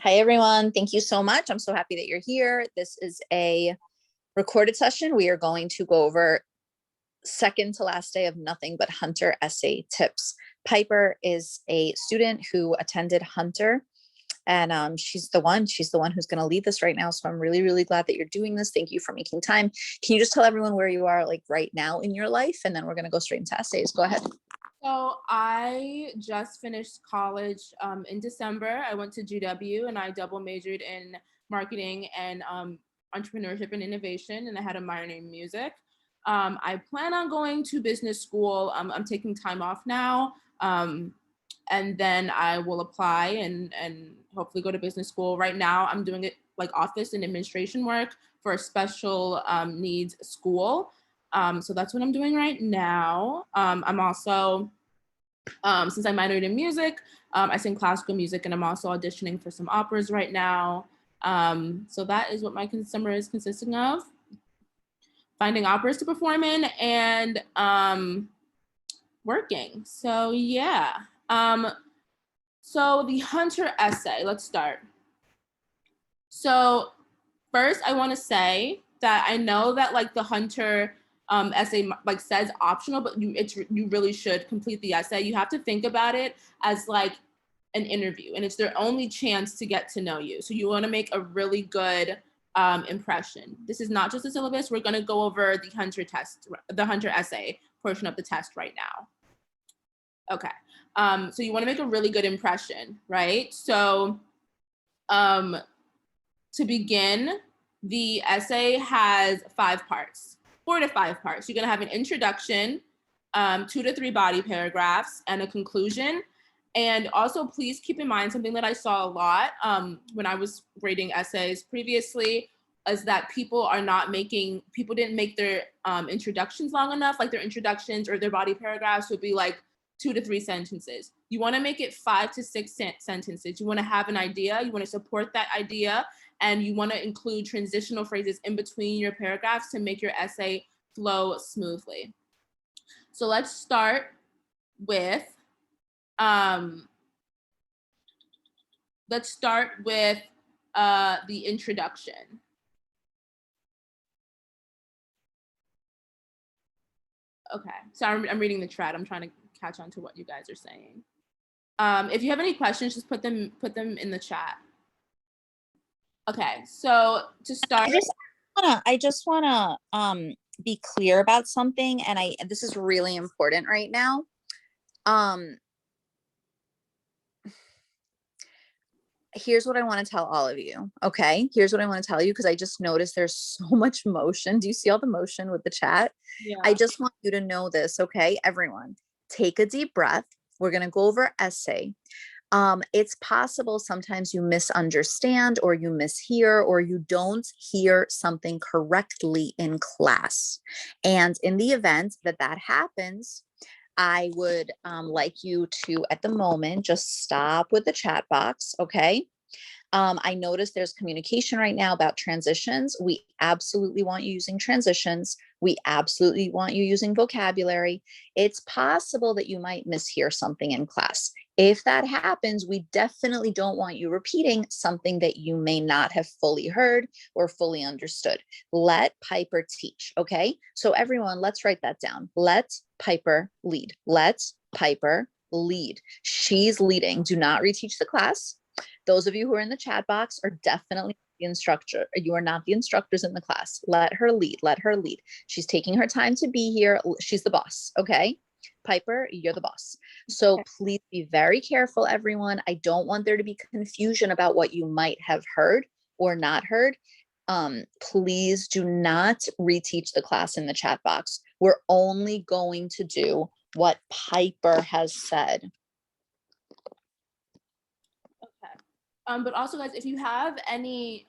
Hi, everyone. Thank you so much. I'm so happy that you're here. This is a recorded session. We are going to go over second to last day of Nothing But Hunter essay tips. Piper is a student who attended Hunter, and she's the one who's going to lead this right now. So I'm really, really glad that you're doing this. Thank you for making time. Can you just tell everyone where you are like right now in your life? And then we're going to go straight into essays. Go ahead. So I just finished college in December. I went to GW and I double majored in marketing and entrepreneurship and innovation, and I had a minor in music. I plan on going to business school. I'm taking time off now, and then I will apply and hopefully go to business school. Right now, I'm doing it like office and administration work for a special needs school. So that's what I'm doing right now. I'm also, since I minored in music, I sing classical music, and I'm also auditioning for some operas right now. So that is what my summer is consisting of. Finding operas to perform in and working. So yeah. So the Hunter essay, let's start. So first I want to say that I know that like the Hunter essay like says optional, but you really should complete the essay. You have to think about it as like an interview, and it's their only chance to get to know you. So you want to make a really good impression. This is not just a syllabus. We're going to go over the Hunter test, the Hunter essay portion of the test right now. Okay. So you want to make a really good impression, right? So to begin, the essay has 5 parts, 4 to 5 parts. You're going to have an introduction, 2 to 3 body paragraphs, and a conclusion. And also, please keep in mind something that I saw a lot when I was grading essays previously is that people didn't make their introductions long enough. Like their introductions or their body paragraphs would be like 2 to 3 sentences. You want to make it 5 to 6 sentences. You want to have an idea. You want to support that idea. And you want to include transitional phrases in between your paragraphs to make your essay flow smoothly. So let's start with the introduction. Okay, so I'm reading the chat. I'm trying to catch on to what you guys are saying. If you have any questions, just put them in the chat. Okay, so to start, I just wanna be clear about something, and this is really important right now. Here's what I want to tell all of you. Okay, here's what I want to tell you, because I just noticed there's so much motion. Do you see all the motion with the chat? yeah. I just want you to know this. Okay, everyone, take a deep breath. We're going to go over essay. It's possible sometimes you misunderstand or you mishear or you don't hear something correctly in class. And in the event that that happens, I would like you to, at the moment, just stop with the chat box, okay? I noticed there's communication right now about transitions. We absolutely want you using transitions. We absolutely want you using vocabulary. It's possible that you might mishear something in class. If that happens, we definitely don't want you repeating something that you may not have fully heard or fully understood. Let Piper teach, okay? So everyone, let's write that down. Let Piper lead. Let Piper lead. She's leading. Do not reteach the class. Those of you who are in the chat box are definitely the instructor. You are not the instructors in the class. Let her lead. Let her lead. She's taking her time to be here. She's the boss, okay? Piper, you're the boss. So please be very careful, everyone. I don't want there to be confusion about what you might have heard or not heard. Please do not reteach the class in the chat box. We're only going to do what Piper has said. Okay. But also, guys, if you have any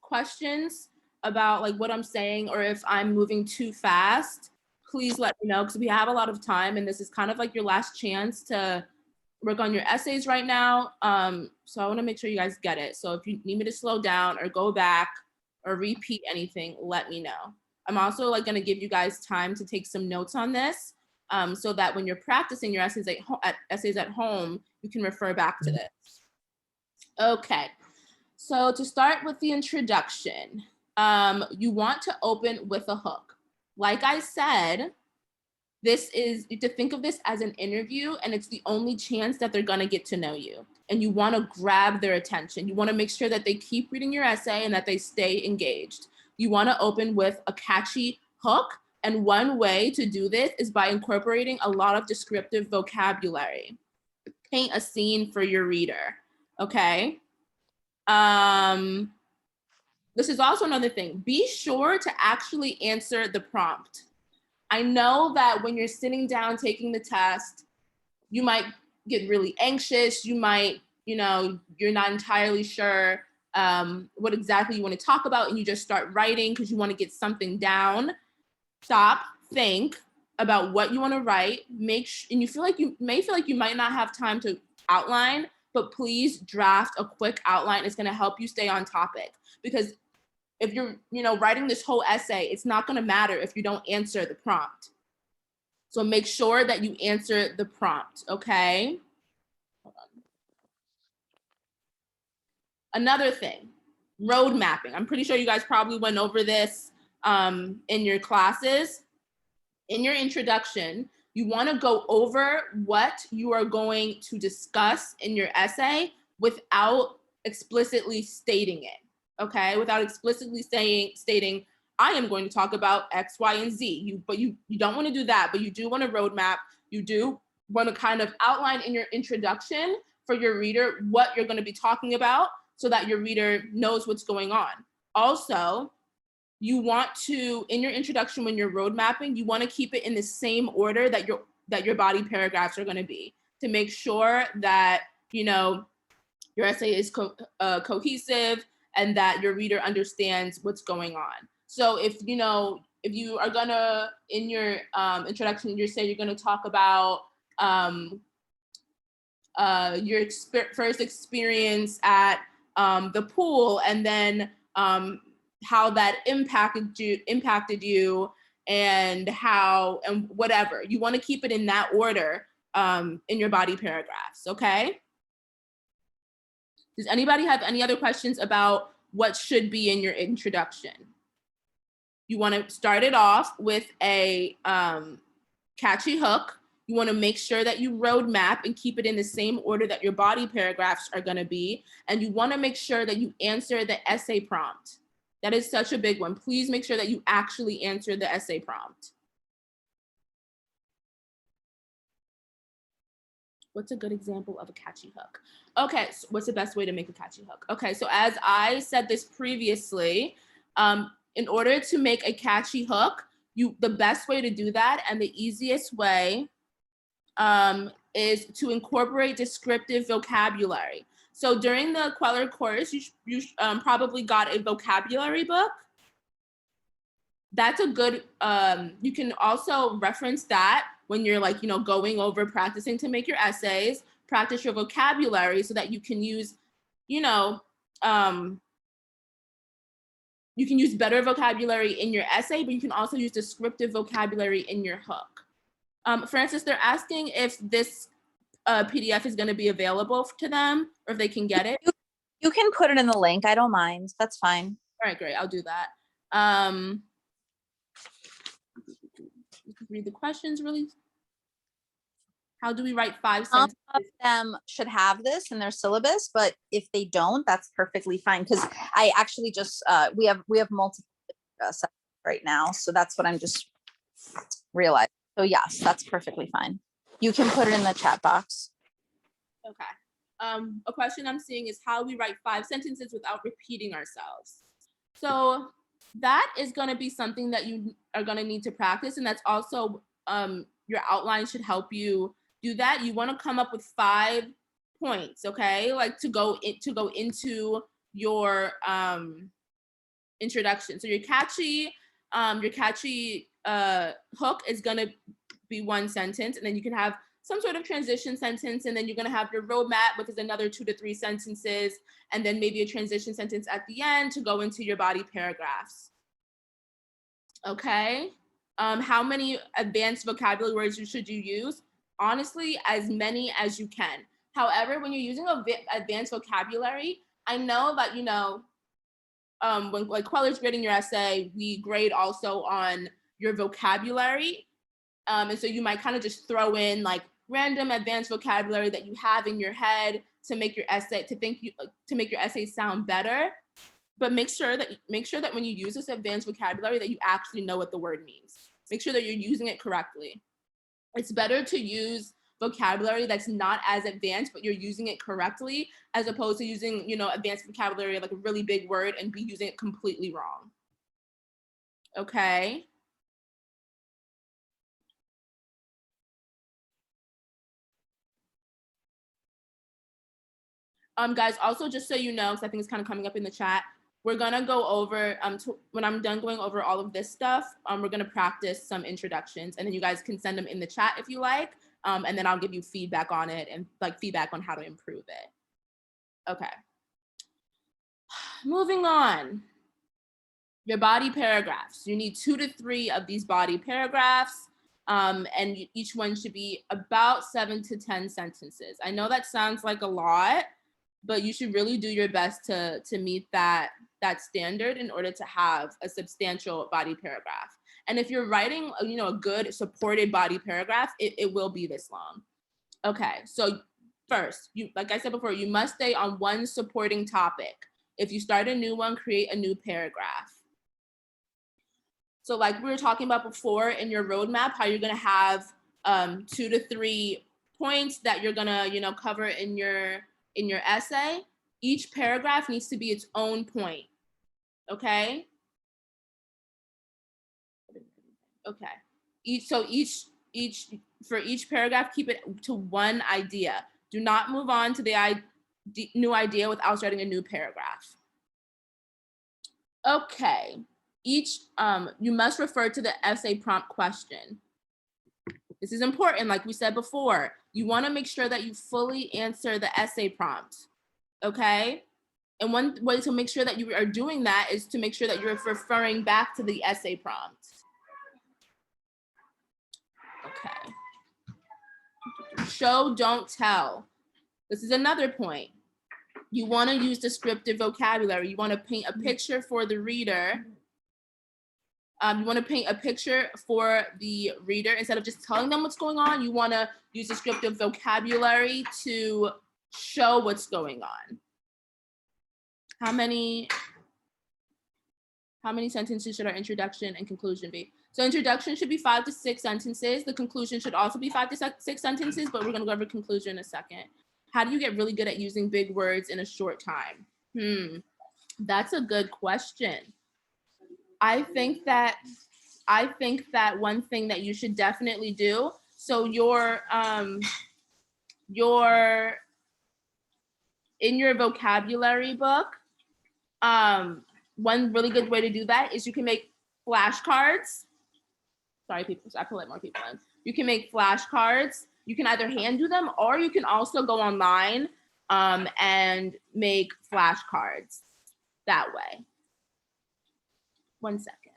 questions about like what I'm saying, or if I'm moving too fast, please let me know, because we have a lot of time and this is kind of like your last chance to work on your essays right now. So I want to make sure you guys get it. So if you need me to slow down or go back or repeat anything, let me know. I'm also like going to give you guys time to take some notes on this, so that when you're practicing your essays at home, you can refer back to this. Okay, So to start with the introduction, you want to open with a hook. Like I said, this is to think of this as an interview, and it's the only chance that they're gonna get to know you. And you wanna grab their attention. You wanna make sure that they keep reading your essay and that they stay engaged. You wanna open with a catchy hook. And one way to do this is by incorporating a lot of descriptive vocabulary. Paint a scene for your reader, okay? This is also another thing. Be sure to actually answer the prompt. I know that when you're sitting down taking the test, you might get really anxious. You might, you're not entirely sure what exactly you want to talk about, and you just start writing because you want to get something down. Stop, think about what you want to write. And you may feel like you might not have time to outline, but please draft a quick outline. It's going to help you stay on topic, because if you're, writing this whole essay, it's not going to matter if you don't answer the prompt. So make sure that you answer the prompt, okay? Hold on. Another thing, road mapping. I'm pretty sure you guys probably went over this in your classes. In your introduction, you want to go over what you are going to discuss in your essay without explicitly stating it. Okay, without explicitly stating, I am going to talk about X, Y, and Z. But you don't want to do that, but you do want to roadmap. You do want to kind of outline in your introduction for your reader what you're going to be talking about so that your reader knows what's going on. Also, you want to, in your introduction, when you're road mapping, you want to keep it in the same order that your body paragraphs are going to be, to make sure that, your essay is cohesive and that your reader understands what's going on. So if you are gonna, in your introduction, you say you're gonna talk about your first experience at the pool, and then how that impacted you and how, and whatever. You want to keep it in that order in your body paragraphs, okay? Does anybody have any other questions about what should be in your introduction? You want to start it off with a catchy hook. You want to make sure that you roadmap and keep it in the same order that your body paragraphs are going to be. And you want to make sure that you answer the essay prompt. That is such a big one. Please make sure that you actually answer the essay prompt. What's a good example of a catchy hook? Okay, so what's the best way to make a catchy hook? Okay, so as I said this previously, in order to make a catchy hook, the best way to do that and the easiest way is to incorporate descriptive vocabulary. So during the Queller course, you probably got a vocabulary book. That's a good, you can also reference that when you're going over practicing to make your essays. Practice your vocabulary so that you can use, you can use better vocabulary in your essay, but you can also use descriptive vocabulary in your hook. Francis, they're asking if this PDF is going to be available to them, or if they can get it. You can put it in the link. I don't mind. That's fine. All right, great. I'll do that. Read the questions really. How do we write 5 sentences? Some of them should have this in their syllabus, but if they don't, that's perfectly fine. Because I actually just we have multiple right now, so that's what I'm just realizing. So yes, that's perfectly fine. You can put it in the chat box. Okay. A question I'm seeing is how we write 5 sentences without repeating ourselves. So that is going to be something that you are going to need to practice, and that's also your outline should help you do that. You want to come up with 5 points, okay? Like to go into your introduction. So your catchy hook is going to be 1 sentence, and then you can have some sort of transition sentence, and then you're going to have your roadmap, which is another 2 to 3 sentences, and then maybe a transition sentence at the end to go into your body paragraphs. Okay. How many advanced vocabulary words should you use? Honestly, as many as you can. However, when you're using advanced vocabulary, I know that, you know, when like college grading your essay, we grade also on your vocabulary. And so you might kind of just throw in like random advanced vocabulary that you have in your head to make your essay, to make your essay sound better. But make sure that when you use this advanced vocabulary that you actually know what the word means. Make sure that you're using it correctly. It's better to use vocabulary that's not as advanced, but you're using it correctly, as opposed to using, you know, advanced vocabulary like a really big word and be using it completely wrong. Okay. Guys, also just so you know, because I think it's kind of coming up in the chat, we're gonna go over, when I'm done going over all of this stuff, we're gonna practice some introductions, and then you guys can send them in the chat if you like, and then I'll give you feedback on it and like feedback on how to improve it. Okay. Moving on. Your body paragraphs. You need 2 to 3 of these body paragraphs, and each one should be about 7 to 10 sentences. I know that sounds like a lot, but you should really do your best to meet that standard in order to have a substantial body paragraph. And if you're writing, you know, a good supported body paragraph, it will be this long. Okay, so first, like I said before, you must stay on one supporting topic. If you start a new one, create a new paragraph. So like we were talking about before in your roadmap, how you're gonna have 2 to 3 points that you're gonna, you know, cover in your essay. Each paragraph needs to be its own point. Okay. Okay. For each paragraph, keep it to one idea. Do not move on to the new idea without starting a new paragraph. Okay. You must refer to the essay prompt question. This is important, like we said before. You want to make sure that you fully answer the essay prompt, okay? And one way to make sure that you are doing that is to make sure that you're referring back to the essay prompt. Okay. Show, don't tell. This is another point. You want to use descriptive vocabulary. You want to paint a picture for the reader. You want to paint a picture for the reader instead of just telling them what's going on. You want to use descriptive vocabulary to show what's going on. How many sentences should our introduction and conclusion be? So introduction should be 5 to 6 sentences. The conclusion should also be 5 to 6 sentences, but we're going to go over conclusion in a second. How do you get really good at using big words in a short time? That's a good question. I think that one thing that you should definitely do, so your in your vocabulary book, one really good way to do that is you can make flashcards. Sorry, people, I put more people in. You can make flashcards. You can either hand do them or you can also go online and make flashcards that way. 1 second.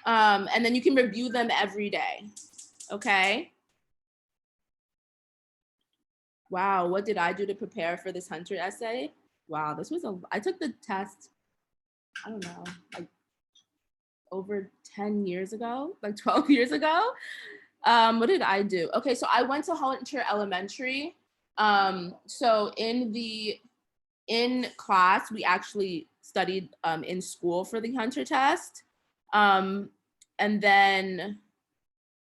And then you can review them every day, okay? Wow, what did I do to prepare for this Hunter essay? Wow, I took the test, I don't know, like over 10 years ago, like 12 years ago. What did I do? Okay, so I went to Hunter Elementary. So in class, we actually studied in school for the Hunter test. And then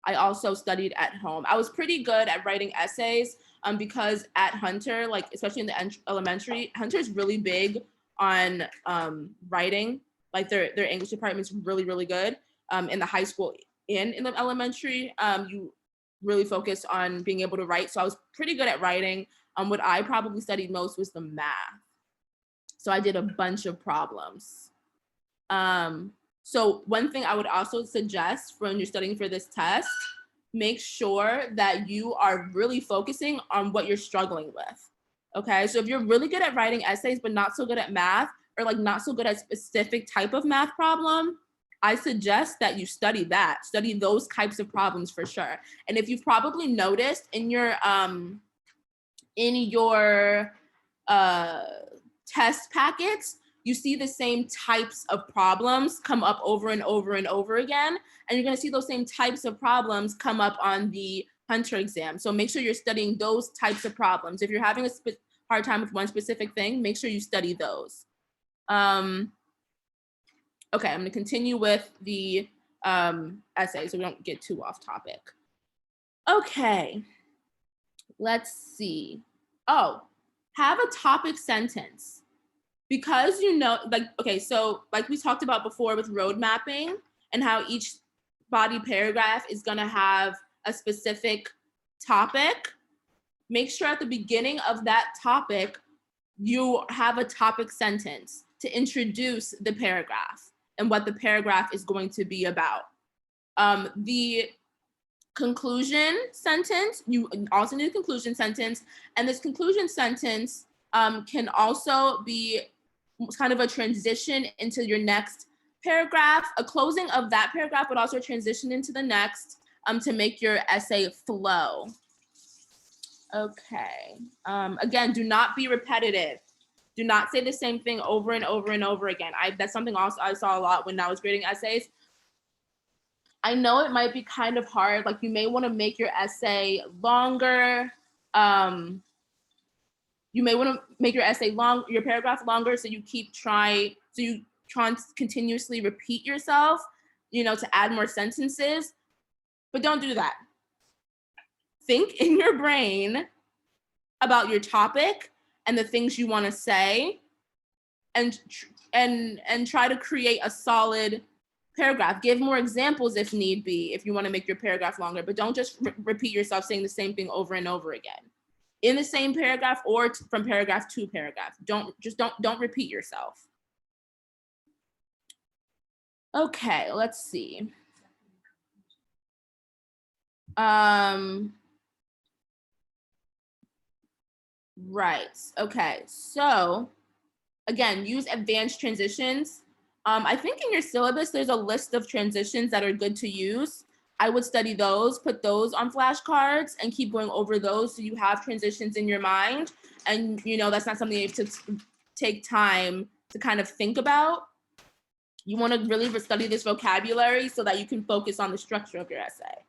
I also studied at home. I was pretty good at writing essays because at Hunter, like especially in the elementary, Hunter's really big on writing. Like their English department's really, really good. In the high school and in the elementary, you really focus on being able to write. So I was pretty good at writing. What I probably studied most was the math. So I did a bunch of problems. So one thing I would also suggest when you're studying for this test, make sure that you are really focusing on what you're struggling with. Okay, so if you're really good at writing essays, but not so good at math, or like not so good at specific type of math problem, I suggest that you study those types of problems for sure. And if you've probably noticed in your test packets, you see the same types of problems come up over and over and over again. And you're going to see those same types of problems come up on the Hunter exam. So make sure you're studying those types of problems. If you're having a hard time with one specific thing, make sure you study those. Okay, I'm going to continue with the essay so we don't get too off topic. Okay, let's see. Oh, have a topic sentence. Because you know, like, okay, so like we talked about before with road mapping and how each body paragraph is going to have a specific topic, make sure at the beginning of that topic, you have a topic sentence to introduce the paragraph and what the paragraph is going to be about. The conclusion sentence, you also need a conclusion sentence, and this conclusion sentence can also be kind of a transition into your next paragraph. A closing of that paragraph would also transition into the next to make your essay flow. Okay. Again, do not be repetitive. Do not say the same thing over and over and over again. That's something also I saw a lot when I was grading essays. I know it might be kind of hard. Like, you may want to make your essay longer. You may want to make your essay your paragraph longer, so you try and continuously repeat yourself, to add more sentences, but don't do that. Think in your brain about your topic and the things you want to say, and try to create a solid paragraph. Give more examples if need be, if you want to make your paragraph longer, but don't just repeat yourself saying the same thing over and over again in the same paragraph or from paragraph to paragraph. Don't repeat yourself. Okay, let's see. Right, okay, so again, use advanced transitions. I think in your syllabus, there's a list of transitions that are good to use. I would study those, put those on flashcards, and keep going over those so you have transitions in your mind. And that's not something you have to take time to kind of think about. You want to really study this vocabulary so that you can focus on the structure of your essay.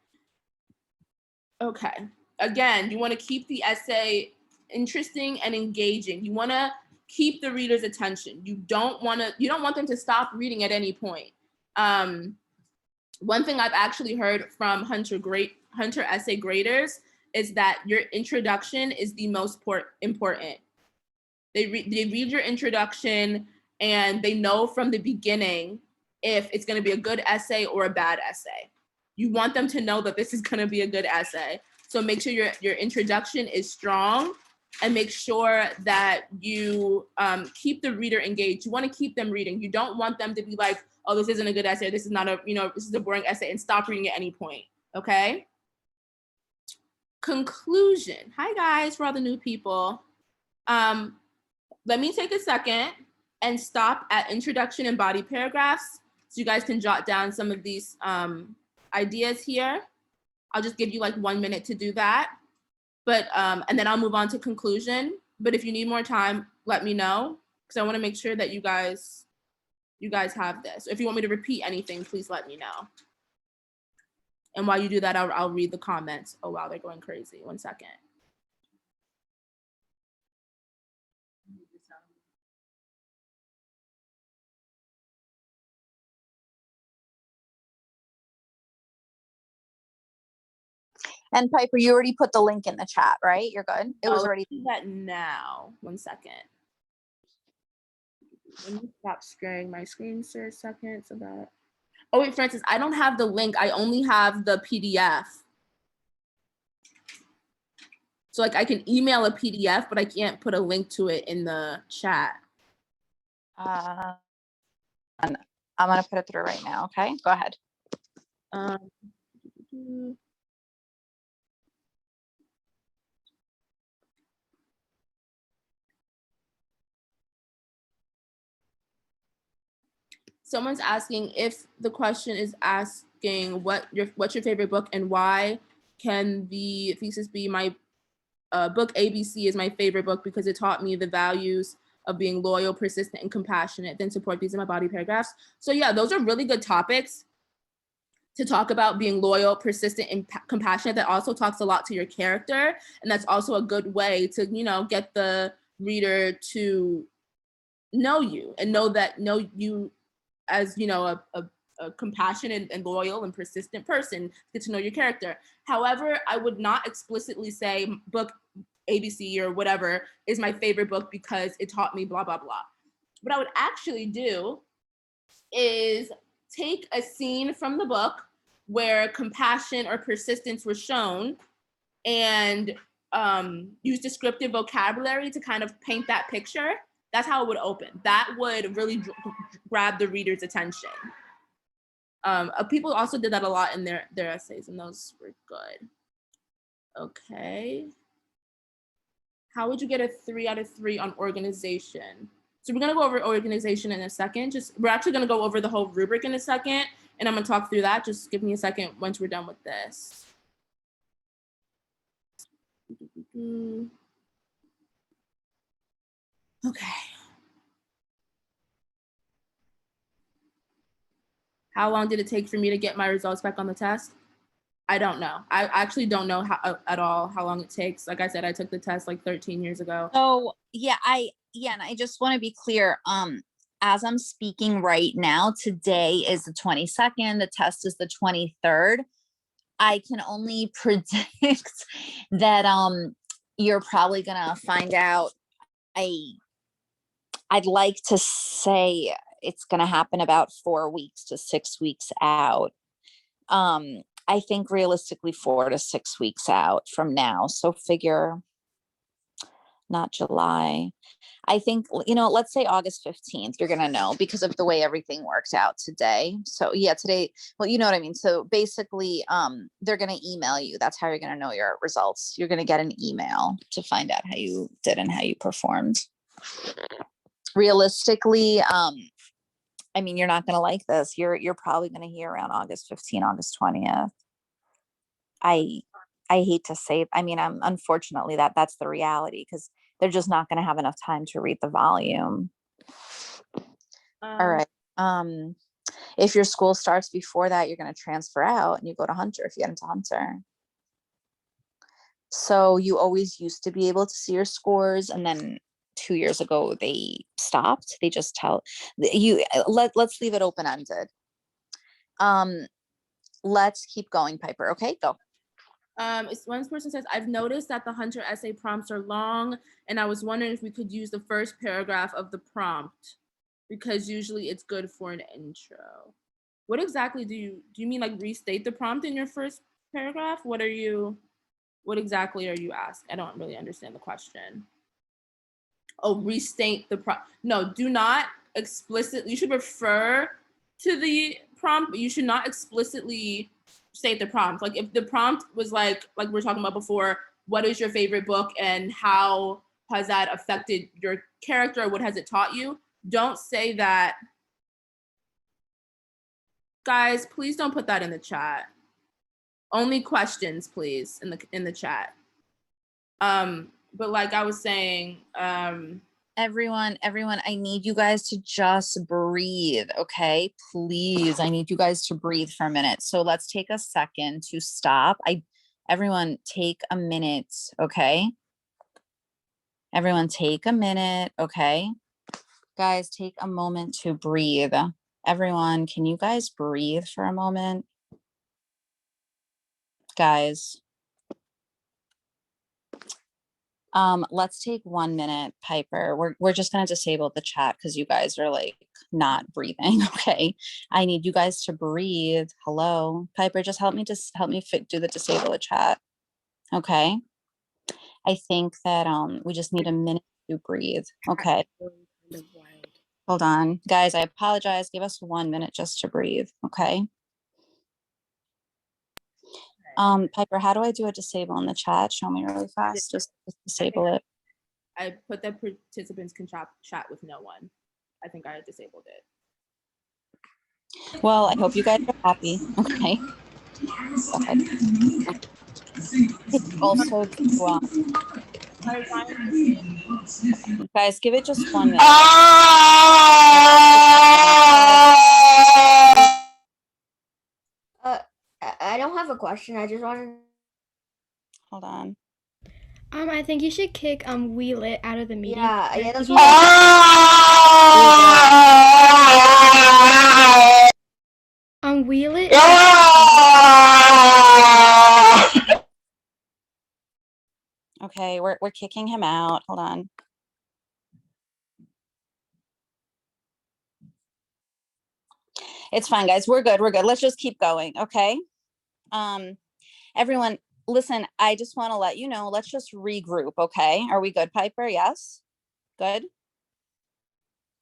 Okay, again, you want to keep the essay interesting and engaging. You want to keep the reader's attention. You don't want them to stop reading at any point. One thing I've actually heard from Hunter essay graders is that your introduction is the most important. They read your introduction and they know from the beginning if it's going to be a good essay or a bad essay. You want them to know that this is going to be a good essay. So make sure your introduction is strong, and make sure that you keep the reader engaged. You want to keep them reading. You don't want them to be like, oh, this isn't a good essay. This is not this is a boring essay, and stop reading at any point, okay? Conclusion. Hi, guys, for all the new people. Let me take a second and stop at introduction and body paragraphs so you guys can jot down some of these ideas here. I'll just give you like 1 minute to do that. But and then I'll move on to conclusion. But if you need more time, let me know, because I want to make sure that you guys have this. If you want me to repeat anything, please let me know. And while you do that, I'll read the comments. Oh wow, they're going crazy. 1 second. And Piper, you already put the link in the chat, right? You're good. It was already. Do that now. 1 second. Let me stop sharing my screen for a second so that. Oh wait, Francis, I don't have the link. I only have the PDF. So like I can email a PDF, but I can't put a link to it in the chat. I'm gonna put it through right now. Okay, go ahead. someone's asking if the question is asking what's your favorite book and why. Can the thesis be my book ABC is my favorite book because it taught me the values of being loyal, persistent, and compassionate, then support these in my body paragraphs. So yeah, those are really good topics to talk about, being loyal, persistent, and compassionate. That also talks a lot to your character. And that's also a good way to, get the reader to know you and know you as, a compassionate and loyal and persistent person, get to know your character. However, I would not explicitly say book ABC or whatever is my favorite book because it taught me blah, blah, blah. What I would actually do is take a scene from the book where compassion or persistence was shown and use descriptive vocabulary to kind of paint that picture. That's how it would open. That would really grab the reader's attention. People also did that a lot in their essays, and those were good. Okay. How would you get a 3 out of 3 on organization? So we're gonna go over organization in a second. We're actually gonna go over the whole rubric in a second, and I'm gonna talk through that. Just give me a second once we're done with this. Okay. How long did it take for me to get my results back on the test? I don't know. I actually don't know at all how long it takes. Like I said, I took the test like 13 years ago. So yeah, and I just want to be clear. As I'm speaking right now, today is the 22nd. The test is the 23rd. I can only predict that you're probably gonna find out. I'd like to say it's gonna happen about 4 weeks to 6 weeks out. I think realistically 4 to 6 weeks out from now. So figure not July. I think, let's say August 15th, you're going to know because of the way everything worked out today. So yeah, today, well, you know what I mean? So basically, they're going to email you. That's how you're going to know your results. You're going to get an email to find out how you did and how you performed. Realistically, I mean, you're not going to like this. You're probably going to hear around August 15th, August 20th. I hate to say, I mean, unfortunately that's the reality because they're just not going to have enough time to read the volume. All right. If your school starts before that, you're going to transfer out and you go to Hunter if you get into Hunter. So you always used to be able to see your scores, and then 2 years ago they stopped. They just tell you, let's leave it open-ended. Let's keep going, Piper. Okay, go. One person says, I've noticed that the Hunter essay prompts are long, and I was wondering if we could use the first paragraph of the prompt because usually it's good for an intro. What exactly do you mean, like restate the prompt in your first paragraph? What exactly are you asking? I don't really understand the question. Oh, restate the prompt. No, do not explicitly, you should refer to the prompt, but you should not explicitly state the prompt. Like if the prompt was like we were talking about before, what is your favorite book and how has that affected your character? What has it taught you? Don't say that. Guys, please don't put that in the chat. Only questions, please, in the chat. But like I was saying, everyone, I need you guys to just breathe. Okay, please. I need you guys to breathe for a minute. So let's take a second to stop. Everyone take a minute. Okay. Everyone take a minute. Okay. Guys, take a moment to breathe. Everyone, can you guys breathe for a moment? Guys. Let's take 1 minute, Piper. We're just gonna disable the chat because you guys are like not breathing. Okay. I need you guys to breathe. Hello, Piper, just help me do the disable the chat. Okay. I think that we just need a minute to breathe. Okay. Hold on, guys. I apologize. Give us 1 minute just to breathe. Okay. Piper, how do I do a disable in the chat? Show me really fast. Just disable it. I put that participants can chat with no one. I think I disabled it. Well, I hope you guys are happy. Okay. Go ahead. Also, Are Ryan guys, give it just 1 minute. I don't have a question. I just wanted. Hold on. I think you should kick Wheel It out of the meeting. Yeah, that's He- what. Wheel It. Okay, we're kicking him out. Hold on. It's fine, guys. We're good. We're good. Let's just keep going. Okay. Everyone, listen, I just want to let you know, let's just regroup. Okay. Are we good, Piper? Yes. Good.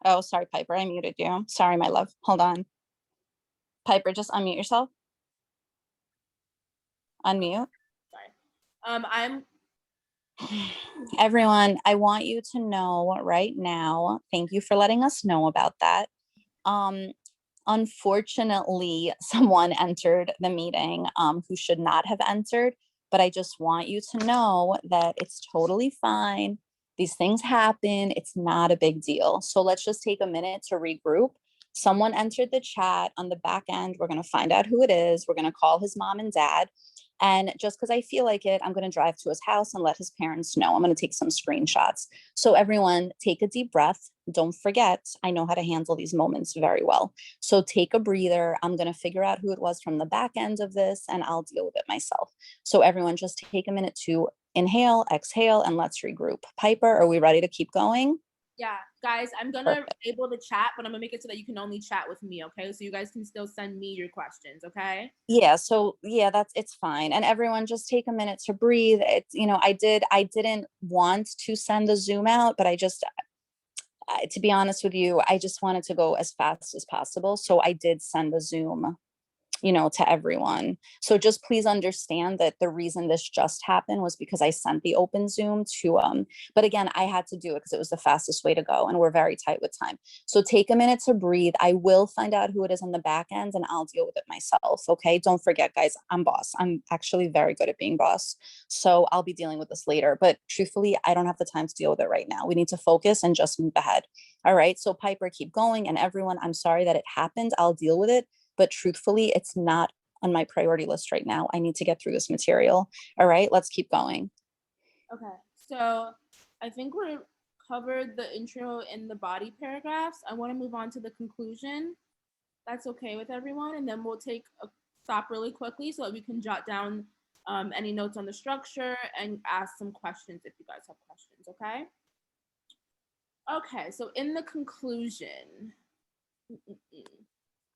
Oh, sorry, Piper. I muted you. Sorry, my love. Hold on. Piper, just unmute yourself. Unmute. I'm Everyone, I want you to know right now, thank you for letting us know about that. Unfortunately, someone entered the meeting who should not have entered, but I just want you to know that it's totally fine. These things happen. It's not a big deal. So let's just take a minute to regroup. Someone entered the chat on the back end. We're going to find out who it is. We're going to call his mom and dad. And just because I feel like it, I'm going to drive to his house and let his parents know. I'm going to take some screenshots. So everyone, take a deep breath. Don't forget, I know how to handle these moments very well. So take a breather. I'm going to figure out who it was from the back end of this, and I'll deal with it myself. So everyone, just take a minute to inhale, exhale, and let's regroup. Piper, are we ready to keep going? Yeah, guys, I'm gonna able to chat, but I'm gonna make it so that you can only chat with me, okay? So you guys can still send me your questions, okay? Yeah, so yeah, it's fine. And everyone just take a minute to breathe. It's, I didn't want to send the Zoom out, but to be honest with you, I just wanted to go as fast as possible. So I did send the Zoom to everyone. So just please understand that the reason this just happened was because I sent the open Zoom to, but again, I had to do it because it was the fastest way to go and we're very tight with time. So take a minute to breathe. I will find out who it is on the back end and I'll deal with it myself. Okay. Don't forget, guys, I'm boss. I'm actually very good at being boss. So I'll be dealing with this later, but truthfully, I don't have the time to deal with it right now. We need to focus and just move ahead. All right. So Piper, keep going. And everyone, I'm sorry that it happened. I'll deal with it. But truthfully, it's not on my priority list right now. I need to get through this material. All right, let's keep going. Okay, so I think we're covered the intro and the body paragraphs. I want to move on to the conclusion. That's okay with everyone, and then we'll take a stop really quickly so that we can jot down any notes on the structure and ask some questions if you guys have questions, okay? Okay, so in the conclusion,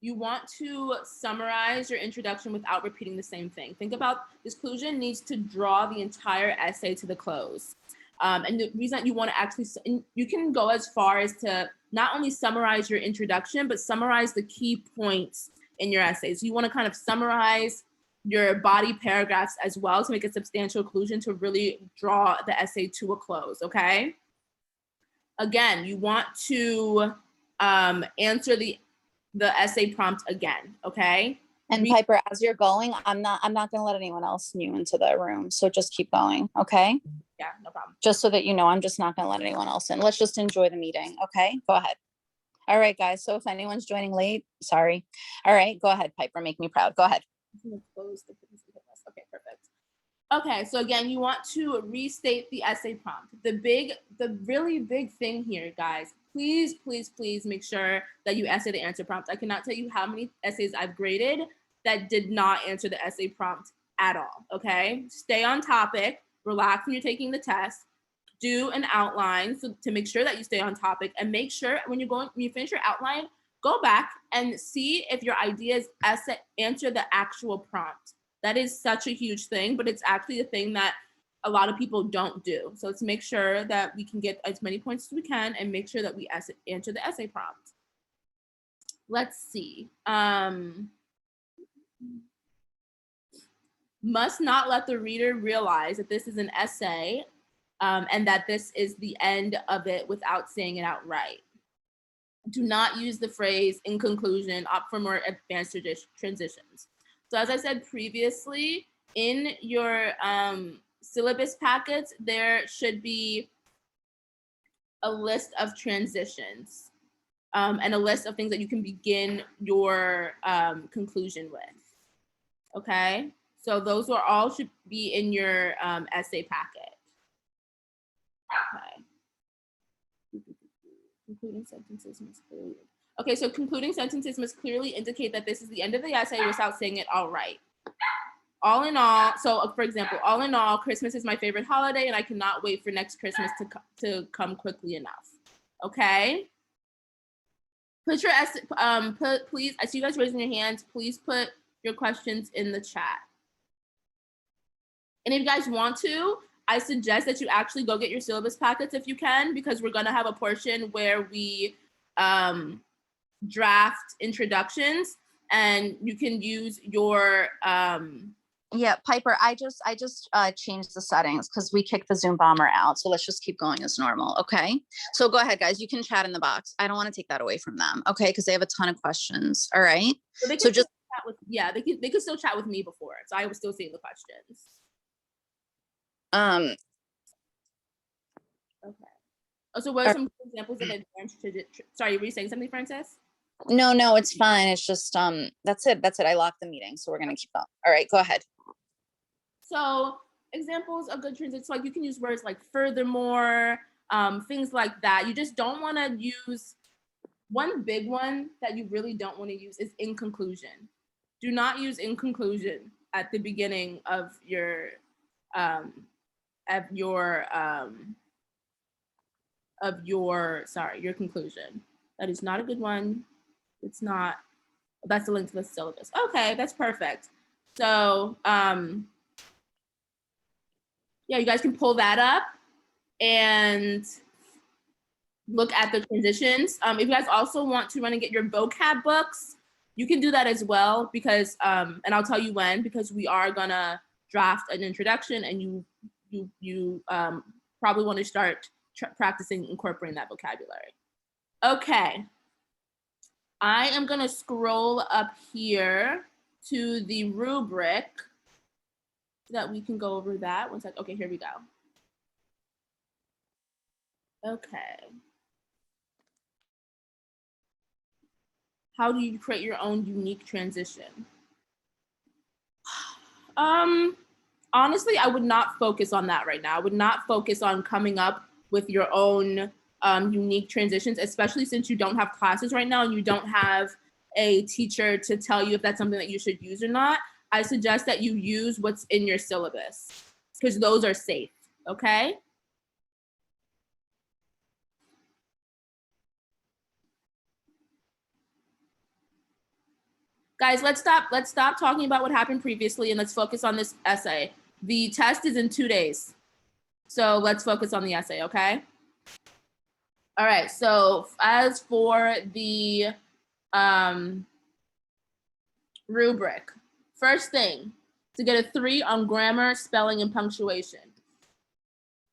you want to summarize your introduction without repeating the same thing. Think about this conclusion needs to draw the entire essay to the close. And the reason that you want to actually, you can go as far as to not only summarize your introduction, but summarize the key points in your essay. So you want to kind of summarize your body paragraphs as well to make a substantial conclusion to really draw the essay to a close, okay? Again, you want to answer the essay prompt again, okay? And Piper, as you're going, I'm not going to let anyone else new into the room. So just keep going, okay? Yeah, no problem. Just so that you know, I'm just not going to let anyone else in. Let's just enjoy the meeting, okay? Go ahead. All right, guys. So if anyone's joining late, sorry. All right, go ahead, Piper. Make me proud. Go ahead. Okay, perfect. Okay, so again, you want to restate the essay prompt. The really big thing here, guys, please, please, please make sure that you essay the answer prompt. I cannot tell you how many essays I've graded that did not answer the essay prompt at all, okay? Stay on topic, relax when you're taking the test, do an outline to make sure that you stay on topic, and make sure when you finish your outline, go back and see if your ideas answer the actual prompt. That is such a huge thing, but it's actually a thing that a lot of people don't do. So let's make sure that we can get as many points as we can and make sure that we answer the essay prompt. Let's see. Must not let the reader realize that this is an essay and that this is the end of it without saying it outright. Do not use the phrase in conclusion, opt for more advanced transitions. So as I said previously, in your syllabus packets, there should be a list of transitions and a list of things that you can begin your conclusion with. Okay, so those are all should be in your essay packet. Okay. Concluding sentences must clearly. Okay, so concluding sentences must clearly indicate that this is the end of the essay without saying it all right. All in all, so for example, all in all, Christmas is my favorite holiday and I cannot wait for next Christmas to come quickly enough. Okay? Put your essay, please, I see you guys raising your hands, please put your questions in the chat. And if you guys want to, I suggest that you actually go get your syllabus packets if you can, because we're gonna have a portion where we draft introductions and you can use your Yeah, Piper, I just changed the settings because we kicked the Zoom bomber out. So let's just keep going as normal. Okay. So go ahead, guys. You can chat in the box. I don't want to take that away from them. Okay. Because they have a ton of questions. All right. So just chat with, yeah, they could still chat with me before. So I was still seeing the questions. Okay. Oh, so what are some examples of advanced sorry, were you saying something, Frances? No, it's fine. It's just that's it. I locked the meeting. So we're gonna keep going. All right, go ahead. So examples of good transitions, like you can use words like furthermore, things like that. You just don't want to use, one big one that you really don't want to use is in conclusion. Do not use in conclusion at the beginning of your your conclusion. That is not a good one. It's not, that's the link to the syllabus. Okay, that's perfect. So yeah, you guys can pull that up and look at the transitions. If you guys also want to run and get your vocab books, you can do that as well, because and I'll tell you when, because we are gonna draft an introduction and you probably want to start practicing incorporating that vocabulary. Okay, I am gonna scroll up here to the rubric so that we can go over that. One sec. Okay, here we go. Okay. How do you create your own unique transition? Honestly, I would not focus on that right now. I would not focus on coming up with your own unique transitions, especially since you don't have classes right now and you don't have a teacher to tell you if that's something that you should use or not. I suggest that you use what's in your syllabus because those are safe, okay? Guys, let's stop talking about what happened previously and let's focus on this essay. The test is in 2 days. So let's focus on the essay, okay? All right, so as for the rubric, first thing, to get a 3 on grammar, spelling, and punctuation.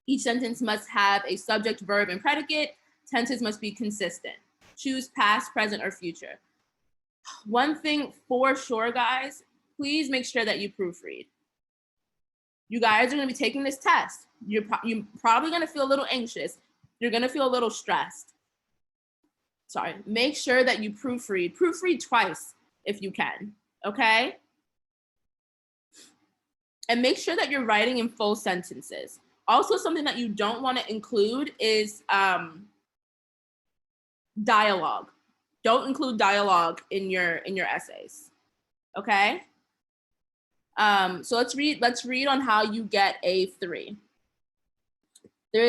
Each sentence must have a subject, verb, and predicate. Tenses must be consistent. Choose past, present, or future. One thing for sure, guys, please make sure that you proofread. You guys are gonna be taking this test. You're probably gonna feel a little anxious. You're gonna feel a little stressed. Sorry, make sure that you proofread. Proofread twice if you can, okay? And make sure that you're writing in full sentences. Also, something that you don't wanna include is dialogue. Don't include dialogue in your essays, okay? So let's read on how you get a 3. There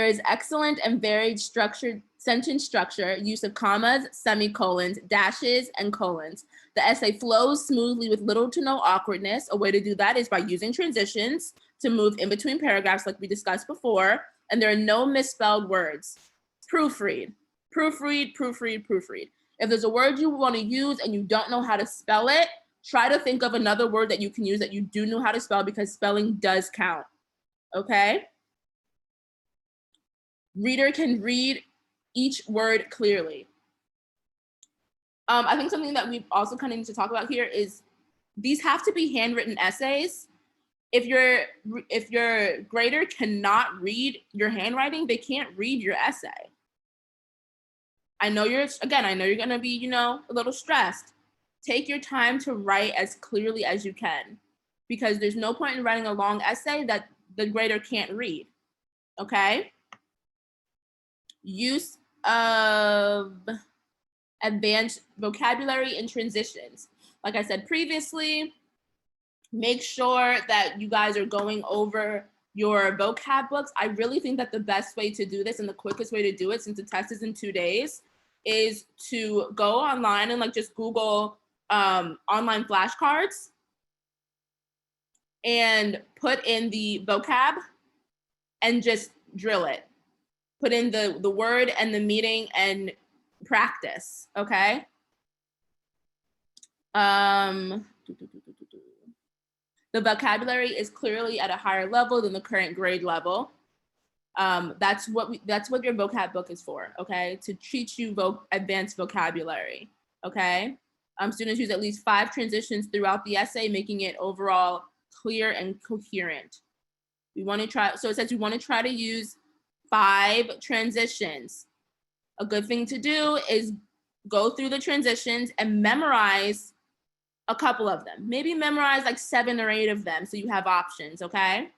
is excellent and varied structured sentence structure, use of commas, semicolons, dashes, and colons. The essay flows smoothly with little to no awkwardness. A way to do that is by using transitions to move in between paragraphs like we discussed before, and there are no misspelled words. Proofread, proofread, proofread, proofread. If there's a word you want to use and you don't know how to spell it, try to think of another word that you can use that you do know how to spell, because spelling does count, okay? Reader can read each word clearly. I think something that we also kind of need to talk about here is these have to be handwritten essays. If your grader cannot read your handwriting, they can't read your essay. I know you're gonna be, a little stressed. Take your time to write as clearly as you can, because there's no point in writing a long essay that the grader can't read, okay? Use of advanced vocabulary and transitions. Like I said previously, make sure that you guys are going over your vocab books. I really think that the best way to do this and the quickest way to do it, since the test is in 2 days, is to go online and like just Google online flashcards and put in the vocab and just drill it. Put in the word and the meaning and practice, okay? The vocabulary is clearly at a higher level than the current grade level. That's what your vocab book is for, okay? To teach you advanced vocabulary, okay? Students use at least 5 transitions throughout the essay, making it overall clear and coherent. We want to try, so it says we want to try to use 5 transitions. A good thing to do is go through the transitions and memorize a couple of them. Maybe memorize like 7 or 8 of them so you have options, okay?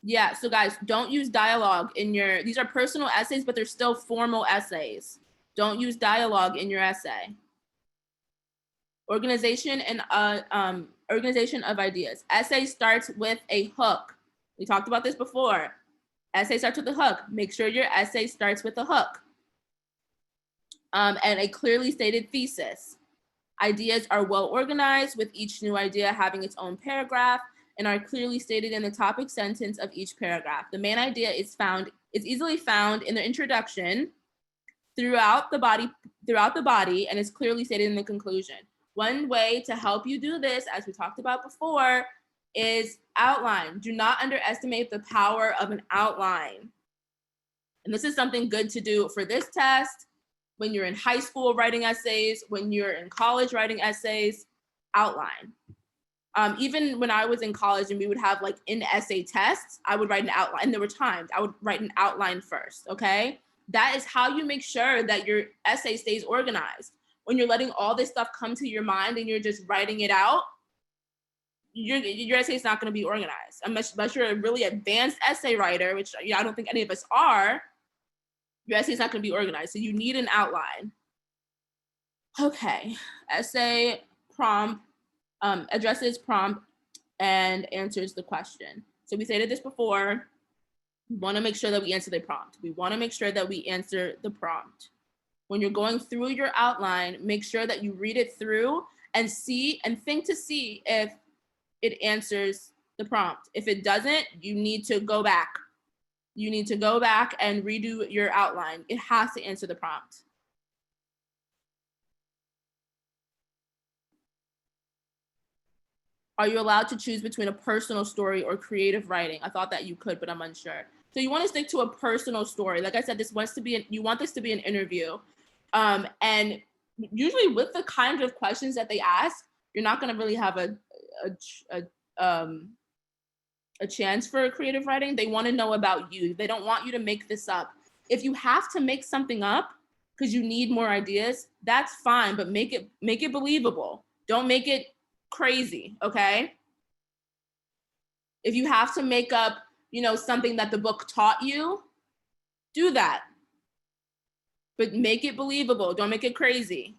Yeah, so guys, don't use dialogue in these are personal essays, but they're still formal essays. Don't use dialogue in your essay. Organization of ideas. Essay starts with a hook. We talked about this before. Essay starts with a hook. Make sure your essay starts with a hook. And a clearly stated thesis. Ideas are well organized, with each new idea having its own paragraph and are clearly stated in the topic sentence of each paragraph. The main idea is easily found in the introduction, throughout the body, and is clearly stated in the conclusion. One way to help you do this, as we talked about before, is outline. Do not underestimate the power of an outline. And this is something good to do for this test, when you're in high school writing essays, when you're in college writing essays, outline. Even when I was in college and we would have like in-essay tests, I would write an outline. And there were times I would write an outline first, okay? That is how you make sure that your essay stays organized. When you're letting all this stuff come to your mind and you're just writing it out, your essay is not going to be organized. Unless you're a really advanced essay writer, which I don't think any of us are, your essay is not going to be organized. So you need an outline. Okay, essay prompt, addresses prompt and answers the question. So we stated this before. We want to make sure that we answer the prompt. We want to make sure that we answer the prompt. When you're going through your outline, make sure that you read it through and think to see if it answers the prompt. If it doesn't, you need to go back. You need to go back and redo your outline. It has to answer the prompt. Are you allowed to choose between a personal story or creative writing? I thought that you could, but I'm unsure. So you want to stick to a personal story. Like I said, you want this to be an interview. And usually with the kind of questions that they ask, you're not going to really have a chance for creative writing. They want to know about you. They don't want you to make this up. If you have to make something up because you need more ideas, that's fine, but make it believable. Don't make it crazy, okay? If you have to make up, something that the book taught you, do that. But make it believable. Don't make it crazy.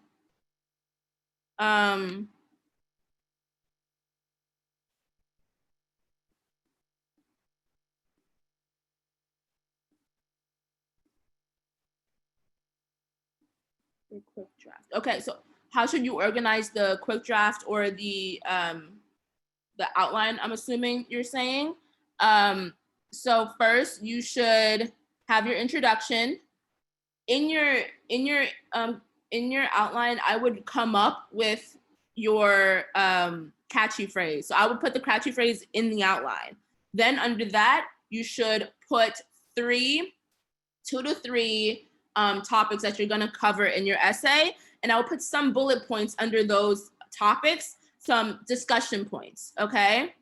Quick draft. Okay, so how should you organize the quick draft or the outline? I'm assuming you're saying. So first, you should have your introduction. In your outline, I would come up with your catchy phrase. So I would put the catchy phrase in the outline. Then under that, you should put 3 2 to 3 topics that you're gonna cover in your essay, and I'll put some bullet points under those topics, some discussion points, okay?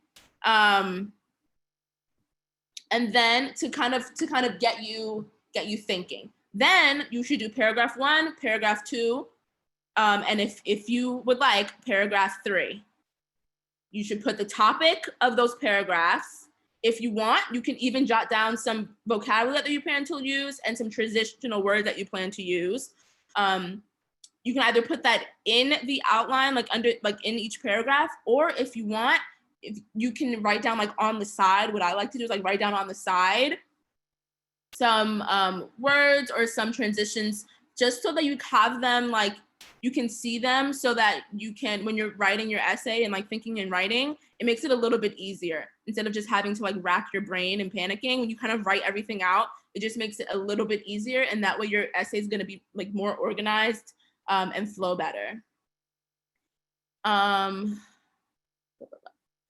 And then to kind of get you thinking. Then you should do paragraph 1, paragraph 2, and if you would like, paragraph 3. You should put the topic of those paragraphs. If you want, you can even jot down some vocabulary that you plan to use and some transitional words that you plan to use. You can either put that in the outline, like in each paragraph, or if you want, if you can write down like on the side. What I like to do is like write down on the side some words or some transitions, just so that you have them, like you can see them, so that you can, when you're writing your essay and like thinking and writing, it makes it a little bit easier instead of just having to like rack your brain and panicking. When you kind of write everything out, it just makes it a little bit easier, and that way your essay is going to be like more organized and flow better.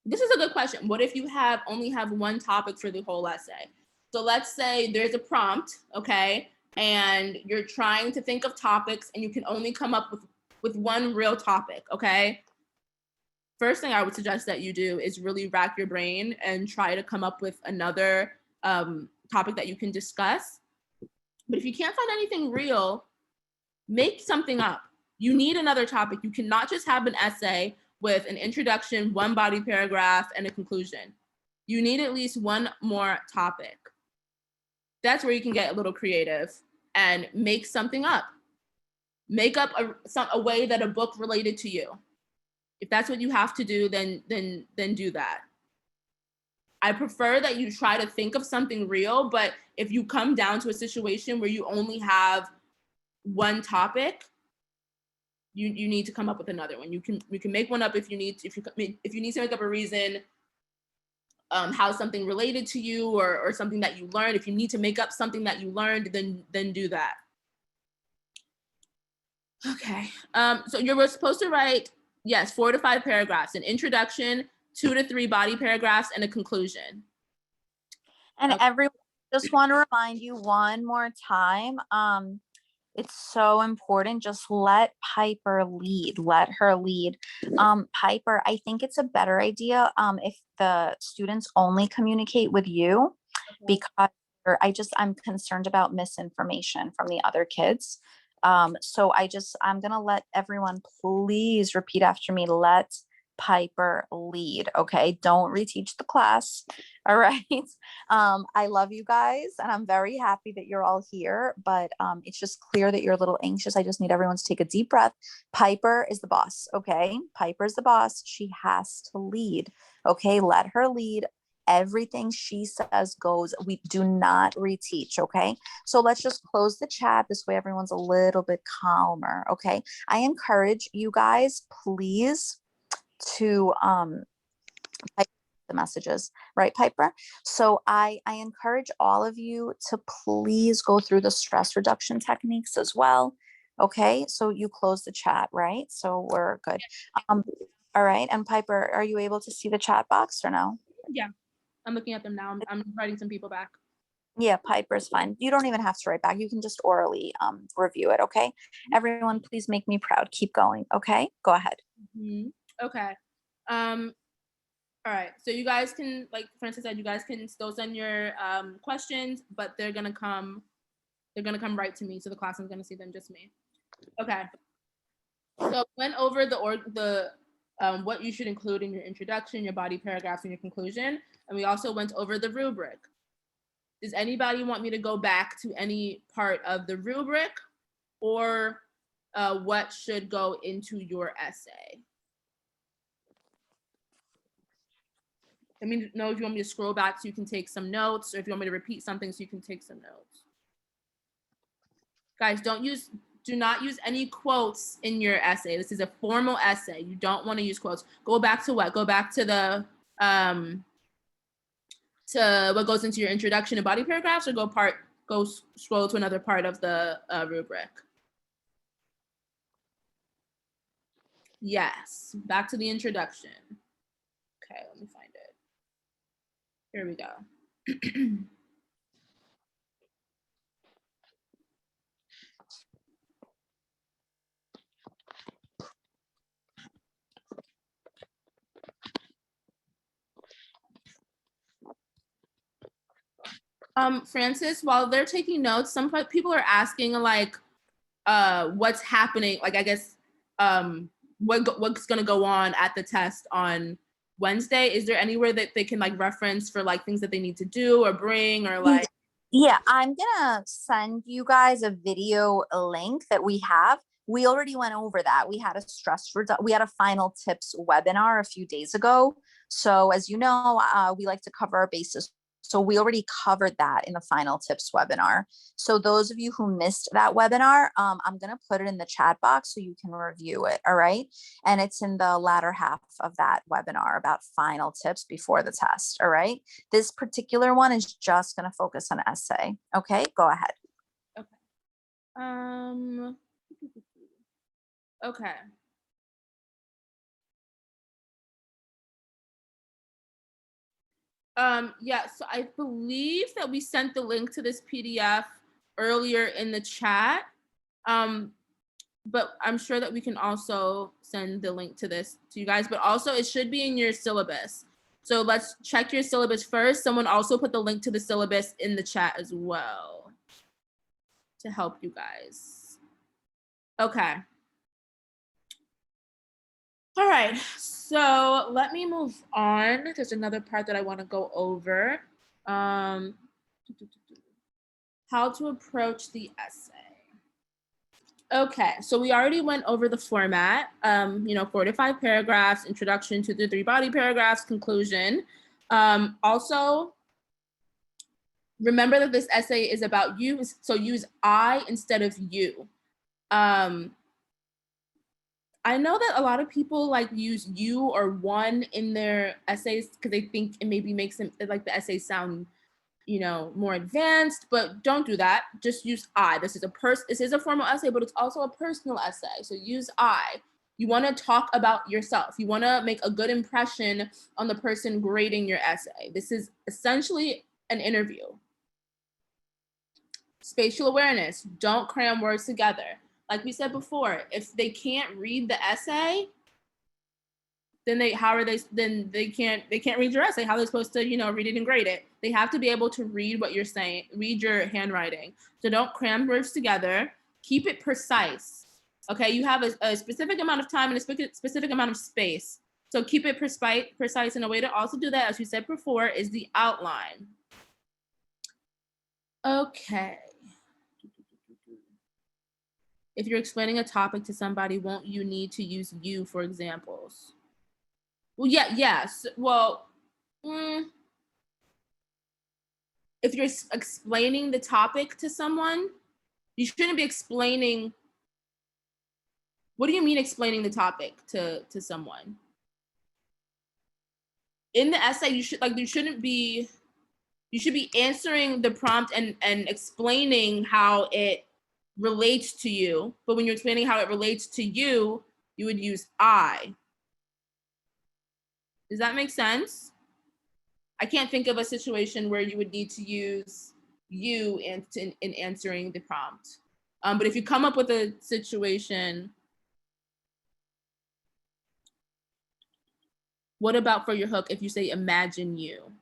This is a good question. What if you only have one topic for the whole essay? So let's say there's a prompt, okay, and you're trying to think of topics and you can only come up with one real topic, okay? First thing I would suggest that you do is really rack your brain and try to come up with another topic that you can discuss. But if you can't find anything real, make something up. You need another topic. You cannot just have an essay with an introduction, one body paragraph, and a conclusion. You need at least one more topic. That's where you can get a little creative and make something up. Make up a way that a book related to you. If that's what you have to do, then do that. I prefer that you try to think of something real, but if you come down to a situation where you only have one topic, you need to come up with another one. You can make one up if you need to make up a reason, how something related to you or something that you learned. If you need to make up something that you learned, then do that. Okay. So you're supposed to write, yes, 4 to 5 paragraphs, an introduction, 2 to 3 body paragraphs, and a conclusion. And Okay. everyone, just want to remind you one more time, it's so important. Just let Piper lead. Let her lead. Piper, I think it's a better idea if the students only communicate with you, because I'm concerned about misinformation from the other kids. So I'm gonna let everyone please repeat after me. Let Piper lead. Okay, don't reteach the class. All right. I love you guys, and I'm very happy that you're all here, but it's just clear that you're a little anxious. I just need everyone to take a deep breath. Piper is the boss. Okay, Piper's the boss. She has to lead. Okay, let her lead. Everything she says goes. We do not reteach. Okay, so let's just close the chat. This way everyone's a little bit calmer. Okay, I encourage you guys, please, to type the messages, right, Piper? So I encourage all of you to please go through the stress reduction techniques as well. Okay, so you close the chat, right? So we're good. All right, and Piper, are you able to see the chat box or no? Yeah, I'm looking at them now. I'm writing some people back. Yeah, Piper's fine. You don't even have to write back. You can just orally review it, okay? Everyone, please make me proud. Keep going, okay? Go ahead. Mm-hmm. Okay. All right. So you guys can, like Francis said, you guys can still send your questions, but they're gonna come right to me. So the class is gonna see them, just me. Okay. So went over the what you should include in your introduction, your body paragraphs, and your conclusion, and we also went over the rubric. Does anybody want me to go back to any part of the rubric, or what should go into your essay? Let me know if you want me to scroll back so you can take some notes, or if you want me to repeat something so you can take some notes. Guys, do not use any quotes in your essay. This is a formal essay. You don't want to use quotes. Go back to what? Go back to the to what goes into your introduction and body paragraphs, or go scroll to another part of the rubric. Yes, back to the introduction. Okay, let me find it. Here we go. Francis, while they're taking notes, some people are asking like, what's happening? Like, I guess, what's gonna go on at the test on Wednesday? Is there anywhere that they can like reference for like things that they need to do or bring or like? Yeah, I'm gonna send you guys a video link that we have. We already went over that. We had we had a final tips webinar a few days ago. So as you know, we like to cover our bases. So we already covered that in the final tips webinar. So those of you who missed that webinar, I'm gonna put it in the chat box so you can review it, all right? And it's in the latter half of that webinar about final tips before the test, all right? This particular one is just gonna focus on essay, okay? Go ahead. Okay. Okay. Yeah, so I believe that we sent the link to this PDF earlier in the chat. But I'm sure that we can also send the link to this to you guys, but also it should be in your syllabus. So let's check your syllabus first. Someone also put the link to the syllabus in the chat as well to help you guys. Okay. All right, so let me move on. There's another part that I want to go over. How to approach the essay. Okay, so we already went over the format, 4 to 5 paragraphs, introduction to the 3 body paragraphs, conclusion. Also, remember that this essay is about you, so use I instead of you. I know that a lot of people like use you or one in their essays because they think it maybe makes them like the essay sound, more advanced, but don't do that. Just use I. This is a formal essay, but it's also a personal essay. So use I. You want to talk about yourself. You want to make a good impression on the person grading your essay. This is essentially an interview. Spatial awareness. Don't cram words together. Like we said before, if they can't read the essay, then they can't read your essay. How are they supposed to, read it and grade it? They have to be able to read what you're saying, read your handwriting. So don't cram words together. Keep it precise. Okay, you have a specific amount of time and a specific amount of space. So keep it precise. And a way to also do that, as we said before, is the outline. Okay. If you're explaining a topic to somebody, won't you need to use you for examples? Well, yes. Well, if you're explaining the topic to someone, you shouldn't be explaining. What do you mean explaining the topic to someone? In the essay, you should be answering the prompt and explaining how it relates to you. But when you're explaining how it relates to you, you would use I. Does that make sense? I can't think of a situation where you would need to use you in answering the prompt. But if you come up with a situation, what about for your hook if you say imagine you?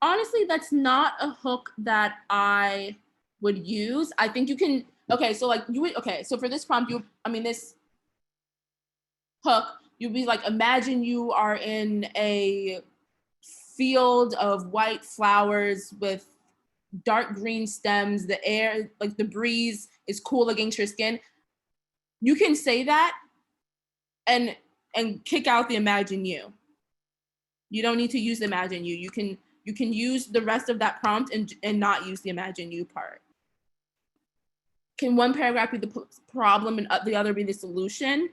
Honestly, that's not a hook that I would use. I think you can, so for this prompt, this hook, you'd be like, imagine you are in a field of white flowers with dark green stems, the air, like the breeze is cool against your skin. You can say that and kick out the imagine you. You don't need to use the imagine you. You can use the rest of that prompt and not use the imagine you part. Can one paragraph be the problem and the other be the solution?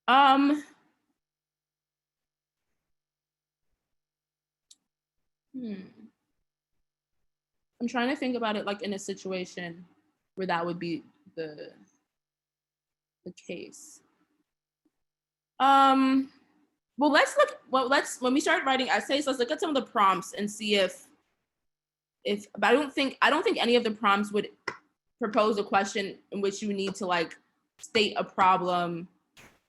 I'm trying to think about it like in a situation where that would be the case. Well, when we start writing essays, let's look at some of the prompts and see if but I don't think any of the prompts would propose a question in which you need to like state a problem,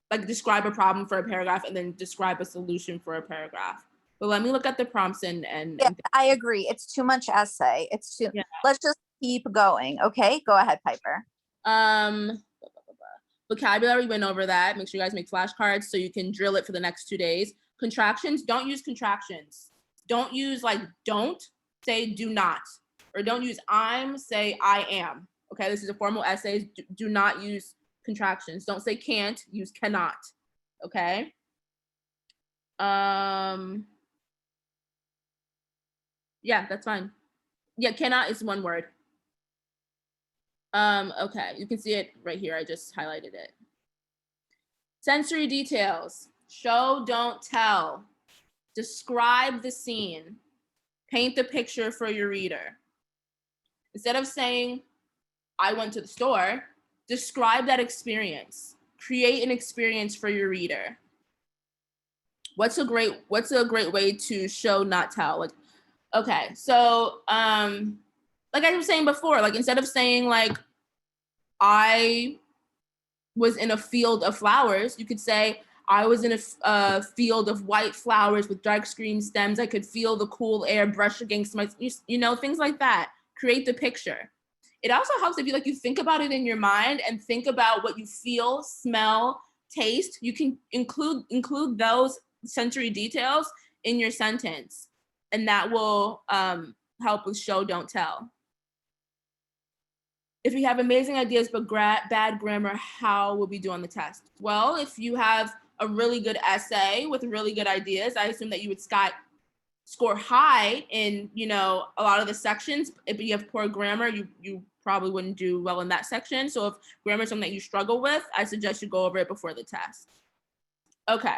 like describe a problem for a paragraph and then describe a solution for a paragraph. But let me look at the prompts and Yeah, I agree. It's too much essay. It's too, Yeah. let's just keep going. Okay, go ahead, Piper. Vocabulary, went over that. Make sure you guys make flashcards so you can drill it for the next 2 days. Contractions, don't use contractions. Don't use like don't, say do not. Or don't use I'm, say I am. Okay, this is a formal essay. Do not use contractions. Don't say can't, use cannot. Okay. Yeah, that's fine. Yeah, cannot is one word. Okay, you can see it right here. I just highlighted it. Sensory details. Show, don't tell. Describe the scene. Paint the picture for your reader. Instead of saying, I went to the store, describe that experience. Create an experience for your reader. What's a great way to show, not tell? Like, okay, so like I was saying before, like instead of saying like I was in a field of flowers, you could say I was in a field of white flowers with dark green stems. I could feel the cool air brush against my, you know, things like that. Create the picture. It also helps if you think about it in your mind and think about what you feel, smell, taste. You can include those sensory details in your sentence, and that will help with show, don't tell. If you have amazing ideas but bad grammar, how will we do on the test? Well, if you have a really good essay with really good ideas, I assume that you would score high in, you know, a lot of the sections. If you have poor grammar, you probably wouldn't do well in that section. So if grammar is something that you struggle with, I suggest you go over it before the test. Okay.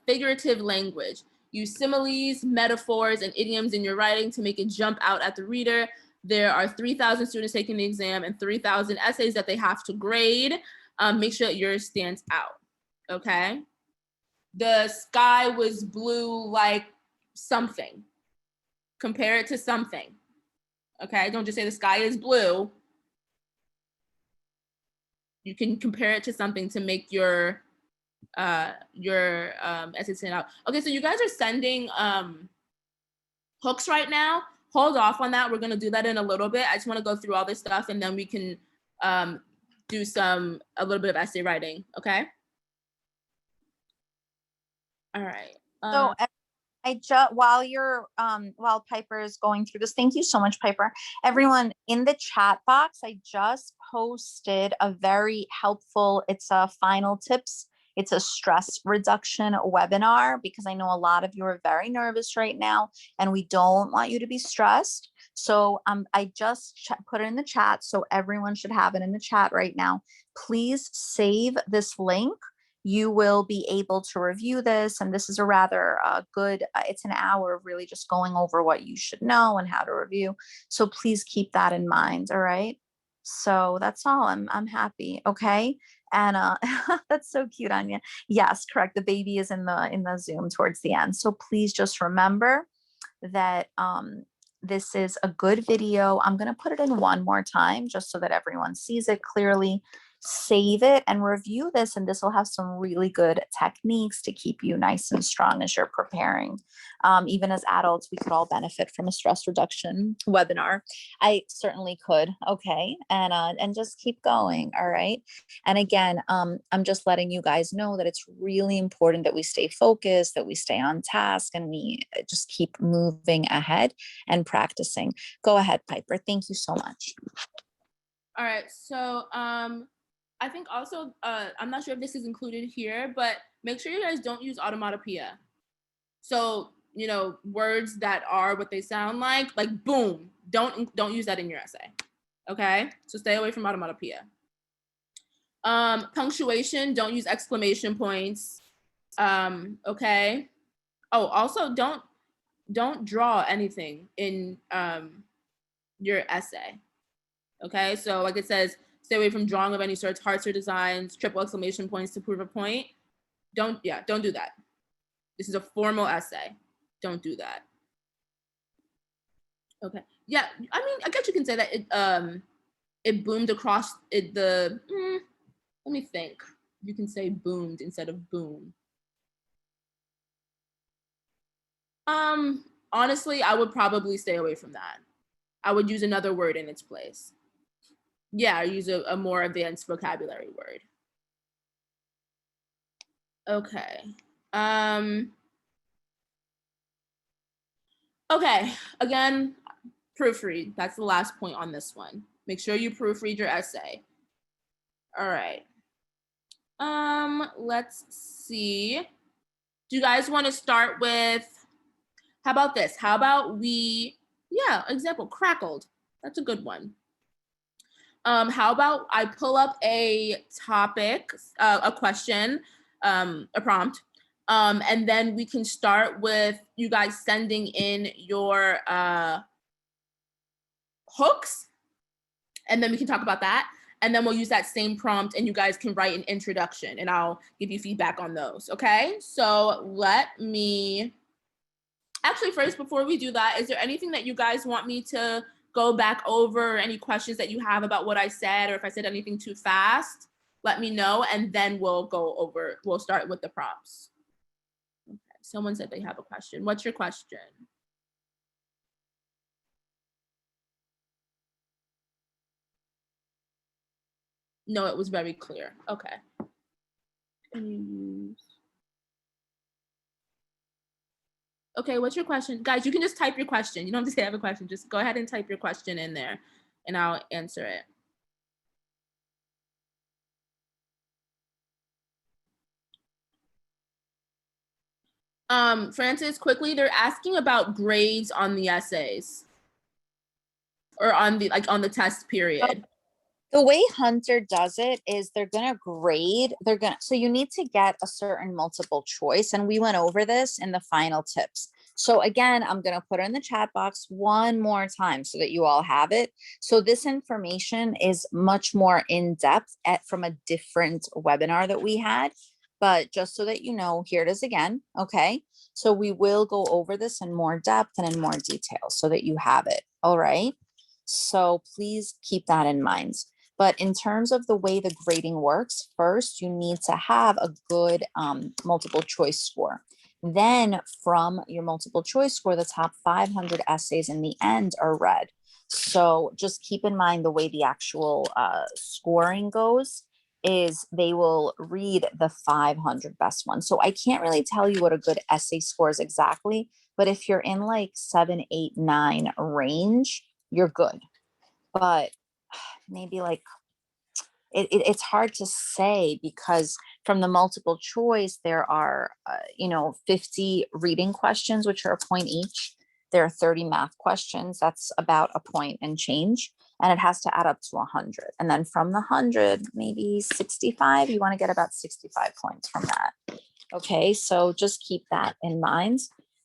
Figurative language. Use similes, metaphors, and idioms in your writing to make it jump out at the reader. There are 3,000 students taking the exam and 3,000 essays that they have to grade. Make sure that yours stands out, okay? The sky was blue like something. Compare it to something, okay? Don't just say the sky is blue. You can compare it to something to make your essay stand out. Okay, so you guys are sending hooks right now. Hold off on that. We're gonna do that in a little bit. I just wanna go through all this stuff and then we can do a little bit of essay writing, okay? All right. So while Piper is going through this, thank you so much, Piper. Everyone in the chat box, I just posted a very helpful, it's a final tips. It's a stress reduction webinar because I know a lot of you are very nervous right now and we don't want you to be stressed. So I just put it in the chat. So everyone should have it in the chat right now. Please save this link. You will be able to review this. And this is a rather good, it's an hour of really just going over what you should know and how to review. So please keep that in mind. All right. So that's all. I'm happy. Okay. And that's so cute, Anya. Yes, correct. The baby is in the Zoom towards the end. So please just remember that this is a good video. I'm going to put it in one more time just so that everyone sees it clearly. Save it and review this, and this will have some really good techniques to keep you nice and strong as you're preparing. Even as adults, we could all benefit from a stress reduction webinar. I certainly could. Okay, and just keep going. All right. And again, I'm just letting you guys know that it's really important that we stay focused, that we stay on task, and we just keep moving ahead and practicing. Go ahead, Piper. Thank you so much. All right. So I think also, I'm not sure if this is included here, but make sure you guys don't use automatopoeia. So, you know, words that are what they sound like boom, don't use that in your essay. Okay? So stay away from automatopoeia. Punctuation, don't use exclamation points. Okay? Oh, also don't draw anything in your essay. Okay? So like it says, stay away from drawing of any sorts, hearts or designs, triple exclamation points to prove a point. Don't do that. This is a formal essay. Don't do that. Okay. Yeah, I mean, I guess you can say that it boomed across let me think. You can say boomed instead of boom. Honestly, I would probably stay away from that. I would use another word in its place. Yeah, use a more advanced vocabulary word. Okay. Okay, again, proofread. That's the last point on this one. Make sure you proofread your essay. All right. Let's see. Do you guys want to start with, how about this? How about example, crackled. That's a good one. How about I pull up a topic, a question, a prompt, and then we can start with you guys sending in your hooks, and then we can talk about that. And then we'll use that same prompt and you guys can write an introduction and I'll give you feedback on those, okay? So let me, actually first, before we do that, is there anything that you guys want me to go back over, or any questions that you have about what I said, or if I said anything too fast, let me know, and then we'll start with the prompts. Okay, someone said they have a question. What's your question? No, it was very clear. Okay. Okay, what's your question? Guys, you can just type your question. You don't have to say I have a question. Just go ahead and type your question in there and I'll answer it. Francis, quickly, they're asking about grades on the essays or on the test period. The way Hunter does it is they're going to grade, so you need to get a certain multiple choice. And we went over this in the final tips. So again, I'm going to put it in the chat box one more time so that you all have it. So this information is much more in depth from a different webinar that we had. But just so that you know, here it is again. Okay. So we will go over this in more depth and in more detail so that you have it. All right. So please keep that in mind. But in terms of the way the grading works, first, you need to have a good multiple choice score. Then from your multiple choice score, the top 500 essays in the end are read. So just keep in mind the way the actual scoring goes is they will read the 500 best ones. So I can't really tell you what a good essay score is exactly, but if you're in like 7, 8, 9 range, you're good. But maybe like it's hard to say because from the multiple choice there are 50 reading questions, which are a point each. There are 30 math questions, that's about a point and change, and it has to add up to 100. And then from the 100, maybe 65, you want to get about 65 points from that. Okay, so just keep that in mind,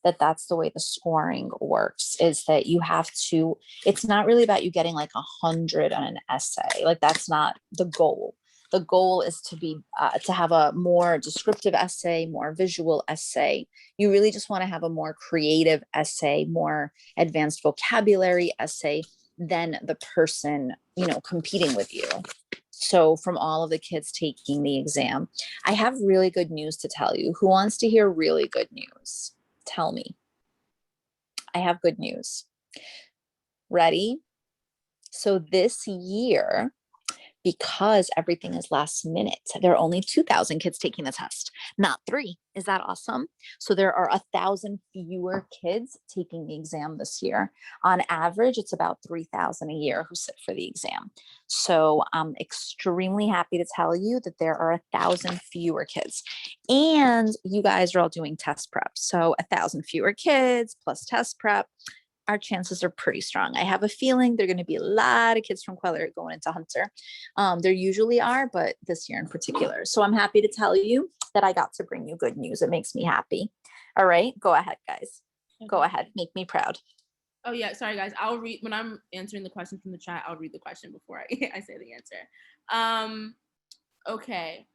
that that's the way the scoring works, is that you have to, it's not really about you getting like 100 on an essay. Like that's not the goal. The goal is to have a more descriptive essay, more visual essay. You really just want to have a more creative essay, more advanced vocabulary essay than the person, competing with you. So from all of the kids taking the exam, I have really good news to tell you. Who wants to hear really good news? Tell me. I have good news. Ready? So this year, because everything is last minute, there are only 2,000 kids taking the test, not 3. Is that awesome? So there are 1,000 fewer kids taking the exam this year. On average, it's about 3,000 a year who sit for the exam. So I'm extremely happy to tell you that there are 1,000 fewer kids, and you guys are all doing test prep. So 1,000 fewer kids plus test prep, our chances are pretty strong. I have a feeling there are going to be a lot of kids from Queller going into Hunter. There usually are, but this year in particular. So I'm happy to tell you that I got to bring you good news. It makes me happy. All right, go ahead, guys. Okay. Go ahead, make me proud. Oh yeah, sorry guys. I'll read, when I'm answering the question from the chat, I'll read the question before I say the answer. Okay.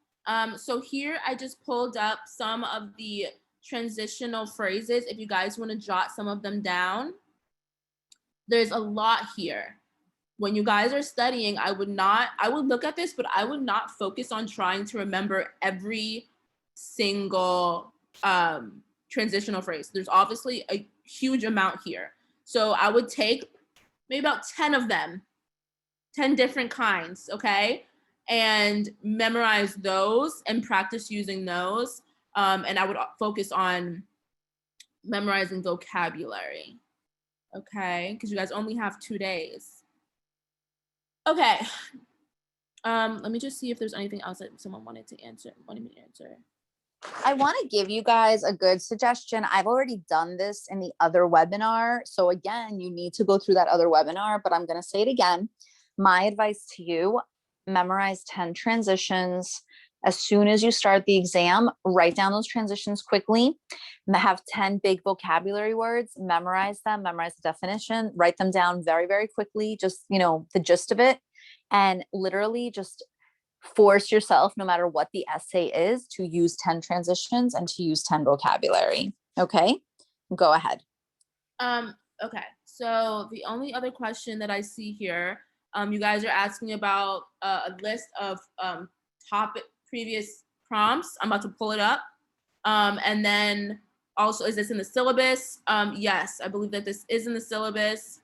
So here I just pulled up some of the transitional phrases. If you guys want to jot some of them down. There's a lot here. When you guys are studying, I would look at this, but I would not focus on trying to remember every single transitional phrase. There's obviously a huge amount here. So I would take maybe about 10 of them, 10 different kinds, okay? And memorize those and practice using those. And I would focus on memorizing vocabulary, okay? Because you guys only have 2 days. Okay. Let me just see if there's anything else that someone wanted me to answer. I want to give you guys a good suggestion. I've already done this in the other webinar. So again, you need to go through that other webinar, but I'm going to say it again. My advice to you, memorize 10 transitions. As soon as you start the exam, write down those transitions quickly. Have 10 big vocabulary words, memorize them, memorize the definition, write them down very, very quickly, just, the gist of it. And literally just force yourself, no matter what the essay is, to use 10 transitions and to use 10 vocabulary. Okay, go ahead. Okay, so the only other question that I see here, you guys are asking about a list of previous prompts. I'm about to pull it up. And then also, is this in the syllabus? Yes, I believe that this is in the syllabus.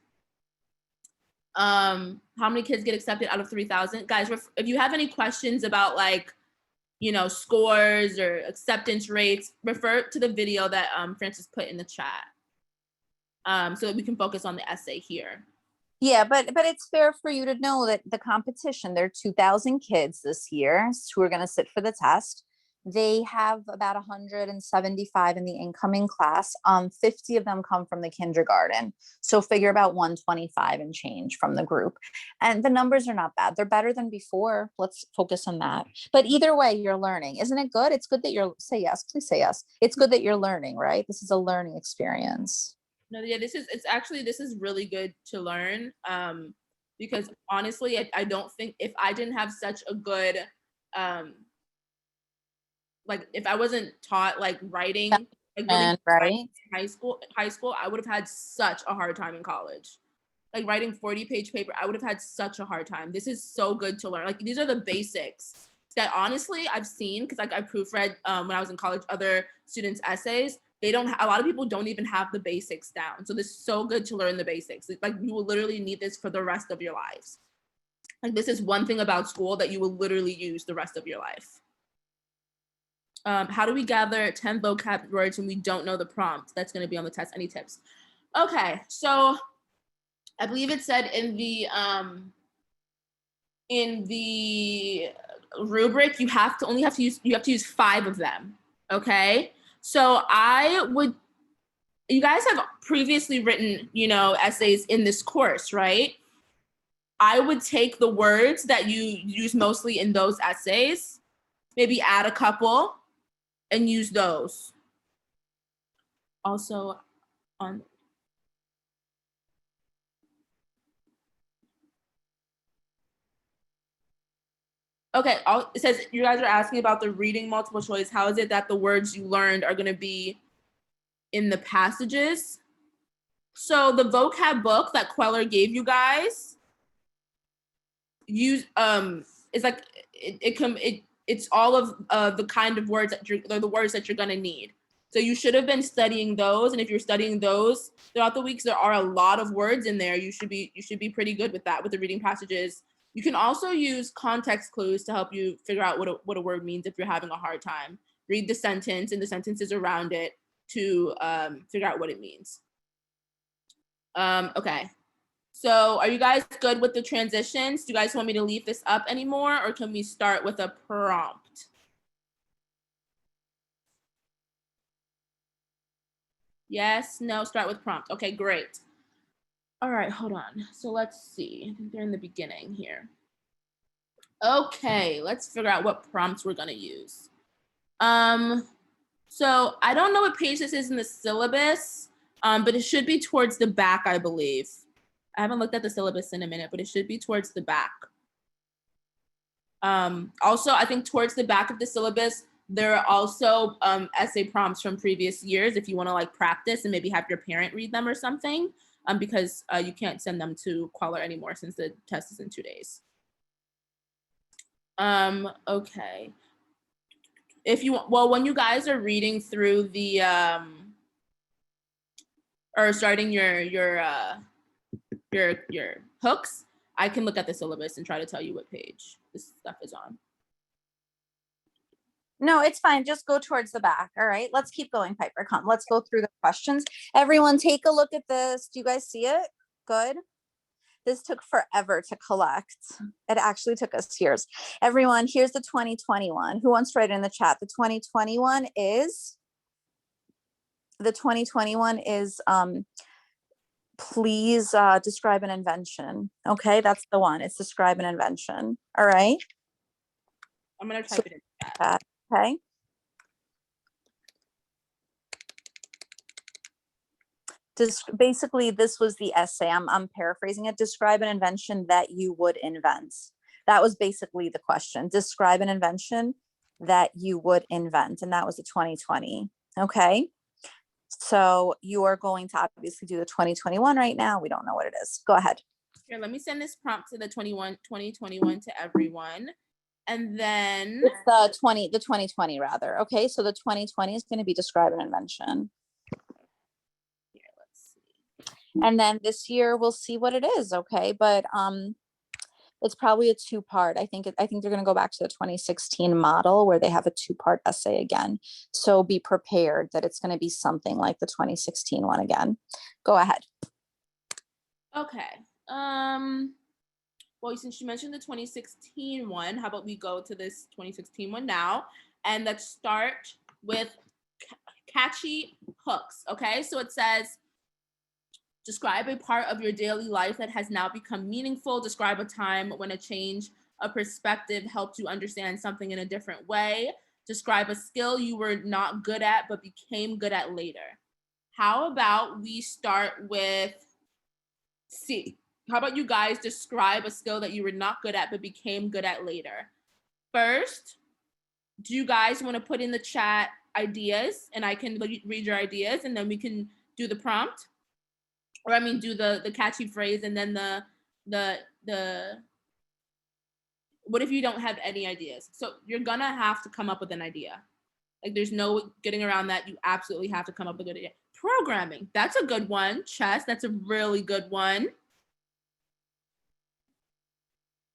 How many kids get accepted out of 3,000? Guys, if you have any questions about scores or acceptance rates, refer to the video that Francis put in the chat, so that we can focus on the essay here. Yeah, but it's fair for you to know that the competition, there are 2,000 kids this year who are going to sit for the test. They have about 175 in the incoming class. 50 of them come from the kindergarten. So figure about 125 and change from the group. And the numbers are not bad. They're better than before. Let's focus on that. But either way, you're learning. Isn't it good? It's good that say yes, please say yes. It's good that you're learning, right? This is a learning experience. No, yeah, this is really good to learn. Because honestly, I don't think if I didn't have such a good, if I wasn't taught writing, right, in high school, I would have had such a hard time in college. Writing 40-page paper, I would have had such a hard time. This is so good to learn. These are the basics that honestly I've seen, because I proofread when I was in college other students' essays. A lot of people don't even have the basics down. So this is so good to learn the basics. You will literally need this for the rest of your lives. This is one thing about school that you will literally use the rest of your life. How do we gather 10 vocab words when we don't know the prompt that's going to be on the test? Any tips? Okay, so I believe it said in the rubric you have to use 5 of them. Okay, so you guys have previously written essays in this course, right? I would take the words that you use mostly in those essays, maybe add a couple and use those. Also on okay, it says you guys are asking about the reading multiple choice. How is it that the words you learned are going to be in the passages? So the vocab book that Queller gave you guys it's all of the kind of words they're the words that you're going to need. So you should have been studying those, and if you're studying those throughout the weeks, there are a lot of words in there. You should be pretty good with that, with the reading passages. You can also use context clues to help you figure out what a word means if you're having a hard time. Read the sentence and the sentences around it to figure out what it means. Okay. So are you guys good with the transitions? Do you guys want me to leave this up anymore, or can we start with a prompt? Yes, no, start with prompt. Okay, great. All right, hold on. So let's see. I think they're in the beginning here. Okay, let's figure out what prompts we're gonna use. So I don't know what page this is in the syllabus, but it should be towards the back, I believe. I haven't looked at the syllabus in a minute, but it should be towards the back. Also, I think towards the back of the syllabus, there are also essay prompts from previous years if you want to practice and maybe have your parent read them or something, because you can't send them to Queller anymore since the test is in 2 days. Okay. if you, well, when you guys are reading through the, or starting your hooks, I can look at the syllabus and try to tell you what page this stuff is on. No, it's fine. Just go towards the back. All right. Let's keep going, Piper. Come. Let's go through the questions. Everyone take a look at this. Do you guys see it? Good. This took forever to collect. It actually took us years. Everyone, here's the 2021. Who wants to write it in the chat? The 2021 is, please describe an invention. Okay, that's the one. It's describe an invention. All right. I'm gonna type it in the chat. Okay. Basically, this was the essay. I'm paraphrasing it. Describe an invention that you would invent. That was basically the question. Describe an invention that you would invent. And that was the 2020. Okay. So you are going to obviously do the 2021 right now. We don't know what it is. Go ahead. Here, let me send this prompt to the 2021 to everyone. And then it's the 2020 rather. Okay. So the 2020 is going to be describe an invention. Here, let's see. And then this year we'll see what it is. Okay. But it's probably a two-part. I think they're going to go back to the 2016 model where they have a two-part essay again. So be prepared that it's going to be something like the 2016 one again. Go ahead. Okay. Well, since you mentioned the 2016 one, how about we go to this 2016 one now? And let's start with Catchy Hooks. Okay, so it says, describe a part of your daily life that has now become meaningful. Describe a time when a change of perspective helped you understand something in a different way. Describe a skill you were not good at but became good at later. How about we start with C? How about you guys describe a skill that you were not good at but became good at later? First, do you guys want to put in the chat ideas and I can read your ideas and then we can do the prompt? Or I mean, do the catchy phrase and then the what if you don't have any ideas? So you're gonna have to come up with an idea. Like there's no getting around that. You absolutely have to come up with a good idea. Programming, that's a good one. Chess, that's a really good one.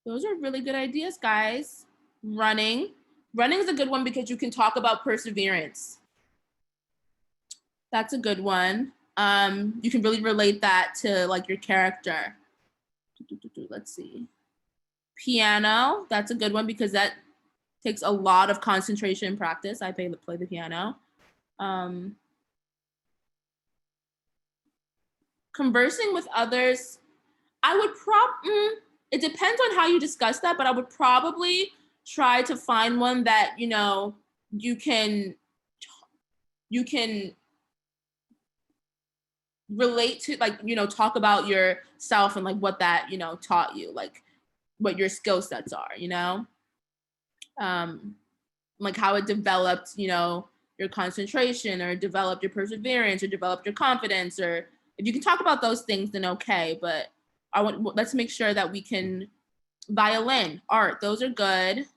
Those are really good ideas, guys. Running is a good one because you can talk about perseverance. That's a good one. You can really relate that to like your character. Let's see. Piano, that's a good one because that takes a lot of concentration and practice. I play the piano. Conversing with others, I would it depends on how you discuss that, but I would probably try to find one that, you know, you can relate to, like, you know, talk about yourself and like what that, you know, taught you, like what your skill sets are, you know, like how it developed, you know, your concentration or developed your perseverance or developed your confidence, or if you can talk about those things, then okay. But let's make sure that we can. Violin, art, those are good.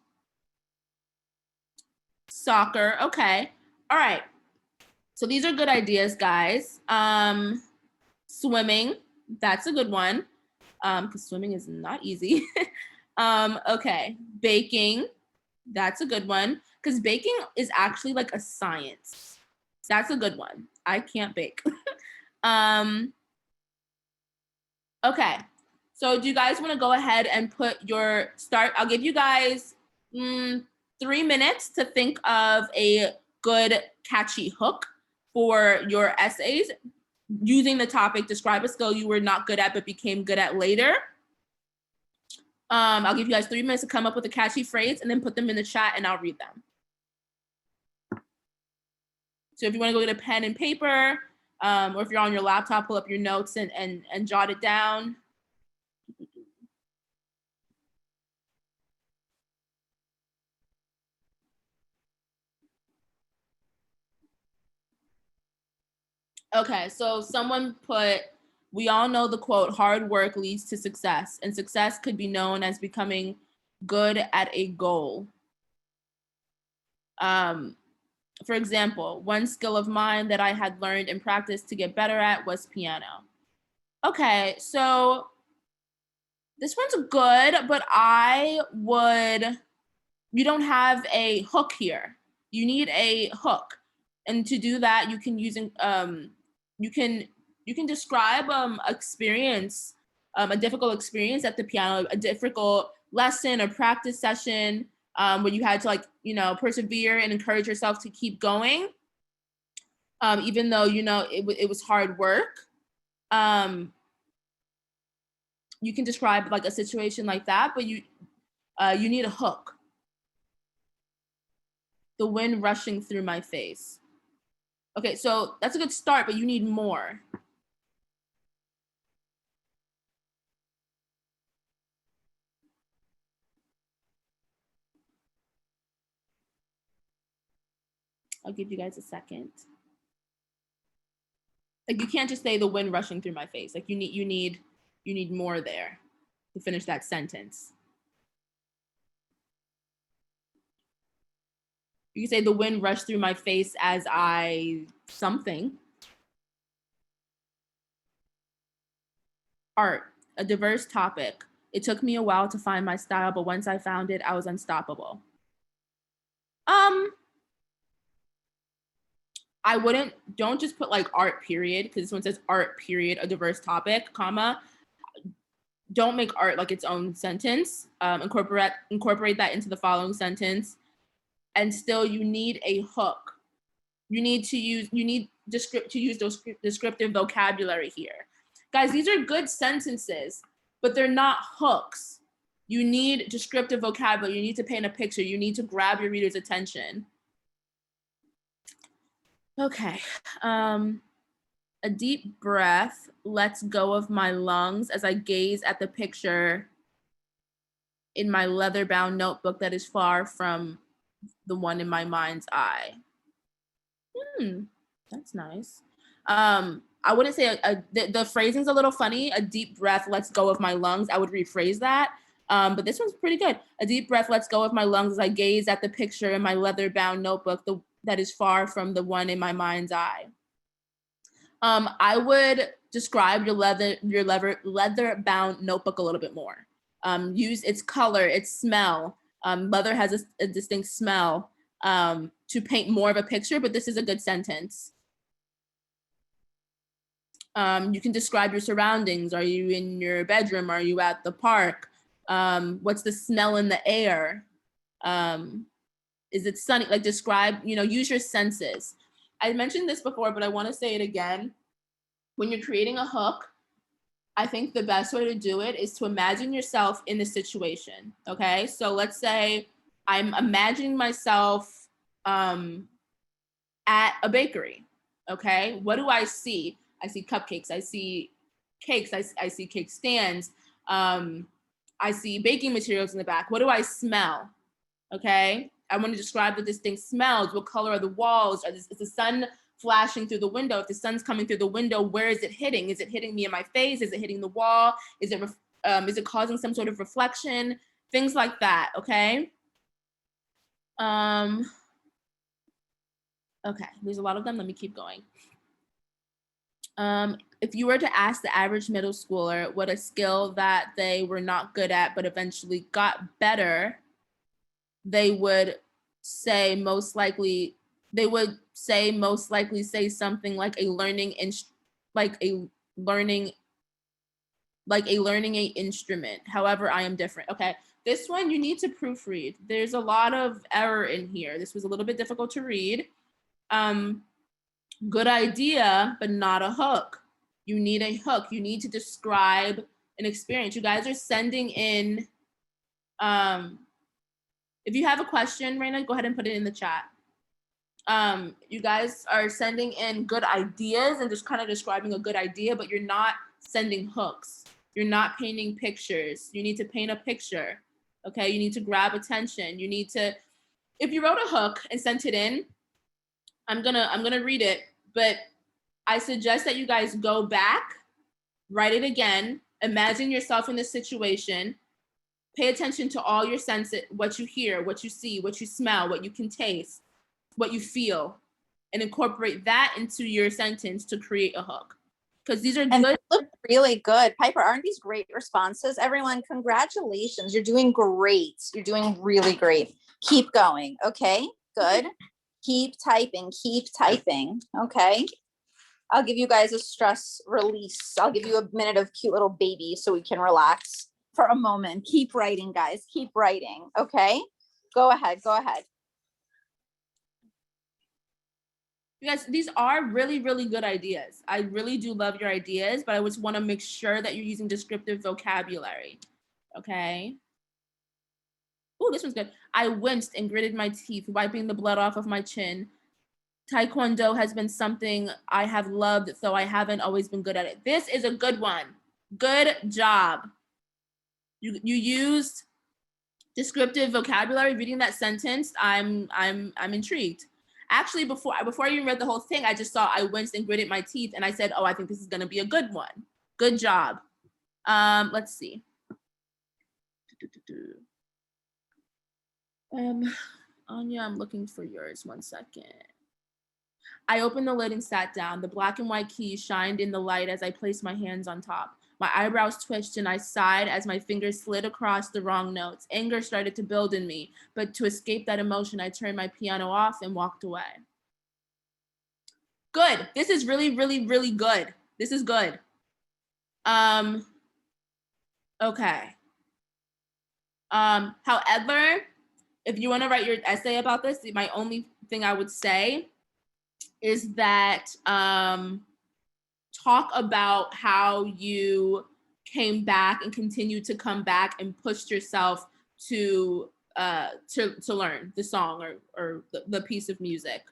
Soccer, okay. All right. So these are good ideas, guys. Swimming, that's a good one. Because swimming is not easy. Okay. Baking, that's a good one. Because baking is actually like a science. That's a good one. I can't bake. Okay. So do you guys want to go ahead and put your start? I'll give you guys 3 minutes to think of a good catchy hook for your essays using the topic, describe a skill you were not good at but became good at later. I'll give you guys 3 minutes to come up with a catchy phrase and then put them in the chat and I'll read them. So if you want to go get a pen and paper, or if you're on your laptop, pull up your notes and jot it down. Okay, so someone put, we all know the quote, hard work leads to success, and success could be known as becoming good at a goal. For example, one skill of mine that I had learned and practiced to get better at was piano. Okay, so this one's good, but you don't have a hook here. You need a hook. And to do that, you can describe experience, a difficult experience at the piano, a difficult lesson or practice session, where you had to persevere and encourage yourself to keep going, even though it was hard work. You can describe like a situation like that, but you need a hook. The wind rushing through my face. Okay, so that's a good start, but you need more. I'll give you guys a second. Like, you can't just say the wind rushing through my face. Like, you need more there to finish that sentence. You can say the wind rushed through my face as I something. Art, a diverse topic. It took me a while to find my style, but once I found it, I was unstoppable. Don't just put like art period, because this one says art period, a diverse topic, comma. Don't make art like its own sentence. Incorporate that into the following sentence. And still, you need a hook. You need to use those descriptive vocabulary here. Guys, these are good sentences, but they're not hooks. You need descriptive vocabulary. You need to paint a picture. You need to grab your reader's attention. Okay. A deep breath lets go of my lungs as I gaze at the picture in my leather-bound notebook that is far from the one in my mind's eye. That's nice. I wouldn't say the phrasing's a little funny. A deep breath lets go of my lungs. I would rephrase that. But this one's pretty good. A deep breath lets go of my lungs as I gaze at the picture in my leather-bound notebook that is far from the one in my mind's eye. I would describe your leather-bound notebook a little bit more. Use its color, its smell. Leather has a distinct smell to paint more of a picture, but this is a good sentence. You can describe your surroundings. Are you in your bedroom? Are you at the park? What's the smell in the air? Is it sunny? Like, describe, use your senses. I mentioned this before, but I want to say it again. When you're creating a hook, I think the best way to do it is to imagine yourself in the situation, okay? So let's say I'm imagining myself at a bakery, okay? What do I see? I see cupcakes, I see cakes, I see cake stands, I see baking materials in the back. What do I smell, okay? I want to describe the distinct smells. What color are the walls? Is the sun flashing through the window? If the sun's coming through the window, where is it hitting? Is it hitting me in my face? Is it hitting the wall? Is it causing some sort of reflection? Things like that, okay? Okay, there's a lot of them. Let me keep going. If you were to ask the average middle schooler what a skill that they were not good at but eventually got better, they would most likely say something like a learning instrument. However, I am different. Okay, this one you need to proofread. There's a lot of error in here. This was a little bit difficult to read. Good idea, but not a hook. You need a hook. You need to describe an experience. You guys are sending in, if you have a question, Raina, go ahead and put it in the chat. You guys are sending in good ideas and just kind of describing a good idea, but you're not sending hooks. You're not painting pictures. You need to paint a picture, okay? You need to grab attention. You need to, if you wrote a hook and sent it in, I'm gonna read it, but I suggest that you guys go back, write it again, imagine yourself in this situation, pay attention to all your senses, what you hear, what you see, what you smell, what you can taste. what you feel, and incorporate that into your sentence to create a hook. Because these are And good. look really good. Piper, aren't these great responses? Everyone, congratulations. You're doing great. You're doing really great. Keep going. Okay, good. Keep typing. Keep typing. Okay. I'll give you guys a stress release. I'll give you a minute of cute little baby so we can relax for a moment. Keep writing, guys. Keep writing. Okay. Go ahead. Go ahead. You guys, these are really, really good ideas. I really do love your ideas, but I just want to make sure that you're using descriptive vocabulary. Okay. Oh, this one's good. I winced and gritted my teeth, wiping the blood off of my chin. Taekwondo has been something I have loved, though I haven't always been good at it. This is a good one. Good job. You used descriptive vocabulary. Reading that sentence, I'm intrigued. Actually, before I even read the whole thing, I just saw I winced and gritted my teeth, and I said, "Oh, I think this is gonna be a good one." Good job. Let's see. Anya, I'm looking for yours. 1 second. I opened the lid and sat down. The black and white keys shined in the light as I placed my hands on top. My eyebrows twitched and I sighed as my fingers slid across the wrong notes. Anger started to build in me, but to escape that emotion, I turned my piano off and walked away. Good. This is really, really, really good. This is good. Okay. However, if you want to write your essay about this, my only thing I would say is that talk about how you came back and continued to come back and pushed yourself to learn the song or the piece of music,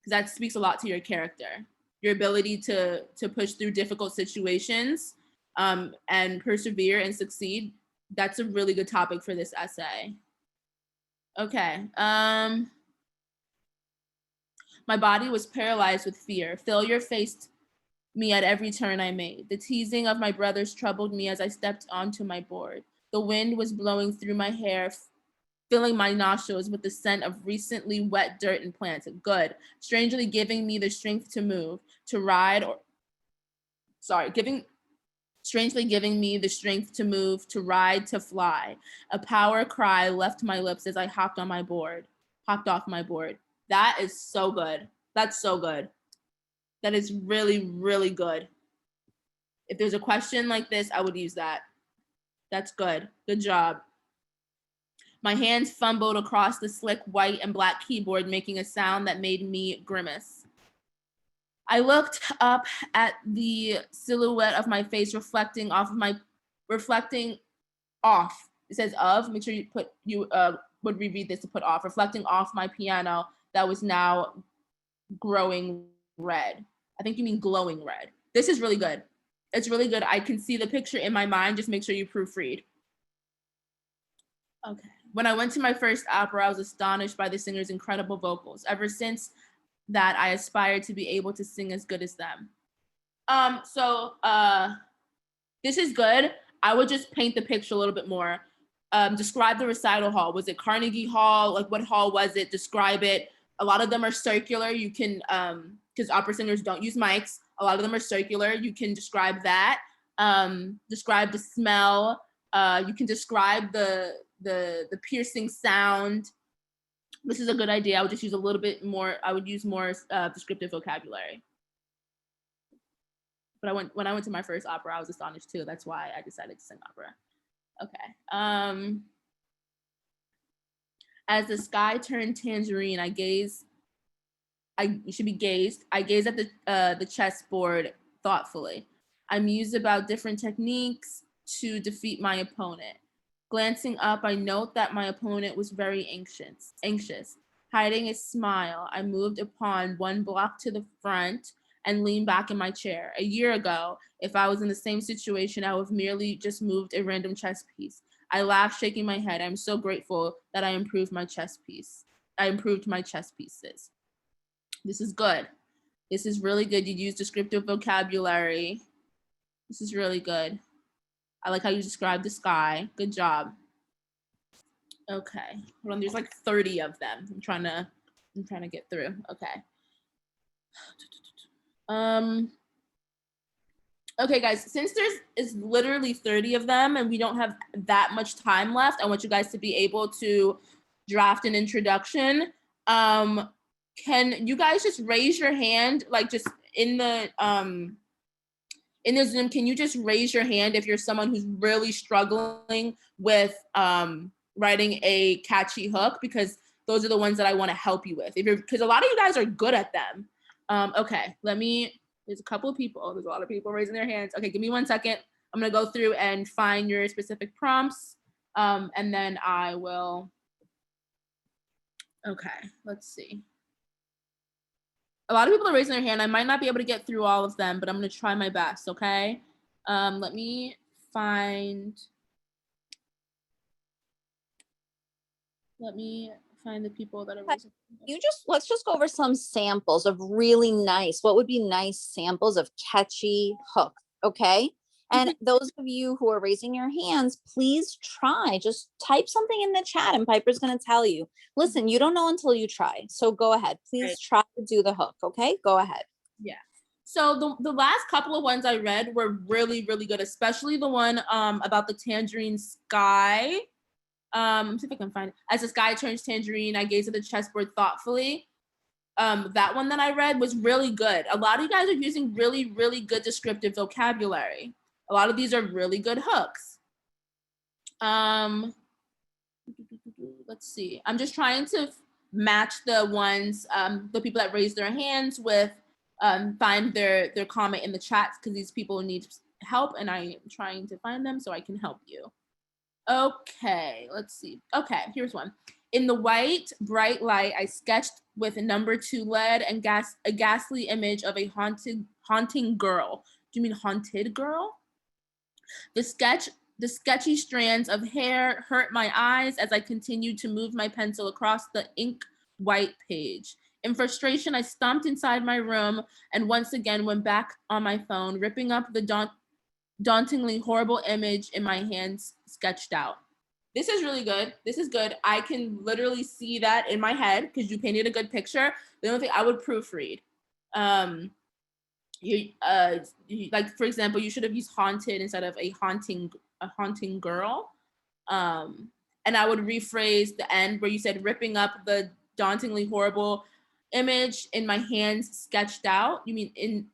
because that speaks a lot to your character, your ability to push through difficult situations and persevere and succeed. That's a really good topic for this essay. Okay. My body was paralyzed with fear. Failure faced me at every turn I made. The teasing of my brothers troubled me as I stepped onto my board. The wind was blowing through my hair, filling my nostrils with the scent of recently wet dirt and plants. Good. Strangely giving me the strength to move, to ride, strangely giving me the strength to move, to ride, to fly. A power cry left my lips as I hopped off my board. That is so good. That's so good. That is really, really good. If there's a question like this, I would use that. That's good. Good job. My hands fumbled across the slick white and black keyboard, making a sound that made me grimace. I looked up at the silhouette of my face reflecting off. It says of, make sure you would reread this to put off, reflecting off my piano that was now growing red. I think you mean glowing red. This is really good. It's really good. I can see the picture in my mind. Just make sure you proofread. Okay. When I went to my first opera, I was astonished by the singer's incredible vocals. Ever since that, I aspired to be able to sing as good as them. This is good. I would just paint the picture a little bit more. Describe the recital hall. Was it Carnegie Hall? Like, what hall was it? Describe it. A lot of them are circular. You can, because opera singers don't use mics. A lot of them are circular. You can describe that. Describe the smell. You can describe the piercing sound. This is a good idea. I would just use a little bit more. I would use more descriptive vocabulary. But when I went to my first opera, I was astonished too. That's why I decided to sing opera. Okay. As the sky turned tangerine, I gazed at the chessboard thoughtfully. I mused about different techniques to defeat my opponent. Glancing up, I note that my opponent was very anxious. Hiding a smile, I moved upon one block to the front and leaned back in my chair. A year ago, if I was in the same situation, I would have merely just moved a random chess piece. I laughed, shaking my head. I'm so grateful that I improved my chess pieces. This is good. This is really good. You use descriptive vocabulary. This is really good. I like how you describe the sky. Good job. Okay. Hold on, there's like 30 of them. I'm trying to I'm trying to get through. Okay. Okay, guys, since is literally 30 of them and we don't have that much time left, I want you guys to be able to draft an introduction. Can you guys just raise your hand, like just in the Zoom, can you just raise your hand if you're someone who's really struggling with writing a catchy hook, because those are the ones that I want to help you with. Because a lot of you guys are good at them. Okay, there's a couple of people. There's a lot of people raising their hands. Okay, give me 1 second. I'm gonna go through and find your specific prompts, and then I will. Okay, let's see. A lot of people are raising their hand. I might not be able to get through all of them, but I'm gonna try my best, okay? Let me find the people that are raising their hand. Let's just go over some samples of really nice, what would be nice samples of catchy hooks, okay? And those of you who are raising your hands, please try, just type something in the chat and Piper's gonna tell you. Listen, you don't know until you try. So go ahead, please try to do the hook, okay? Go ahead. Yeah. So the last couple of ones I read were really, really good, especially the one about the tangerine sky. See if I can find it. As the sky turns tangerine, I gaze at the chessboard thoughtfully. That one that I read was really good. A lot of you guys are using really, really good descriptive vocabulary. A lot of these are really good hooks. Let's see. I'm just trying to match the ones, the people that raise their hands with, find their comment in the chat, because these people need help and I am trying to find them so I can help you. Okay, let's see. Okay, here's one. In the white, bright light, I sketched with a number 2 lead and a ghastly image of a haunting girl. Do you mean haunted girl? The sketchy strands of hair hurt my eyes as I continued to move my pencil across the ink white page. In frustration, I stomped inside my room and once again went back on my phone, ripping up the dauntingly horrible image in my hands sketched out. This is really good. This is good. I can literally see that in my head because you painted a good picture. The only thing I would proofread. Like for example, you should have used haunted instead of a haunting girl. And I would rephrase the end where you said ripping up the dauntingly horrible image in my hands sketched out. You mean in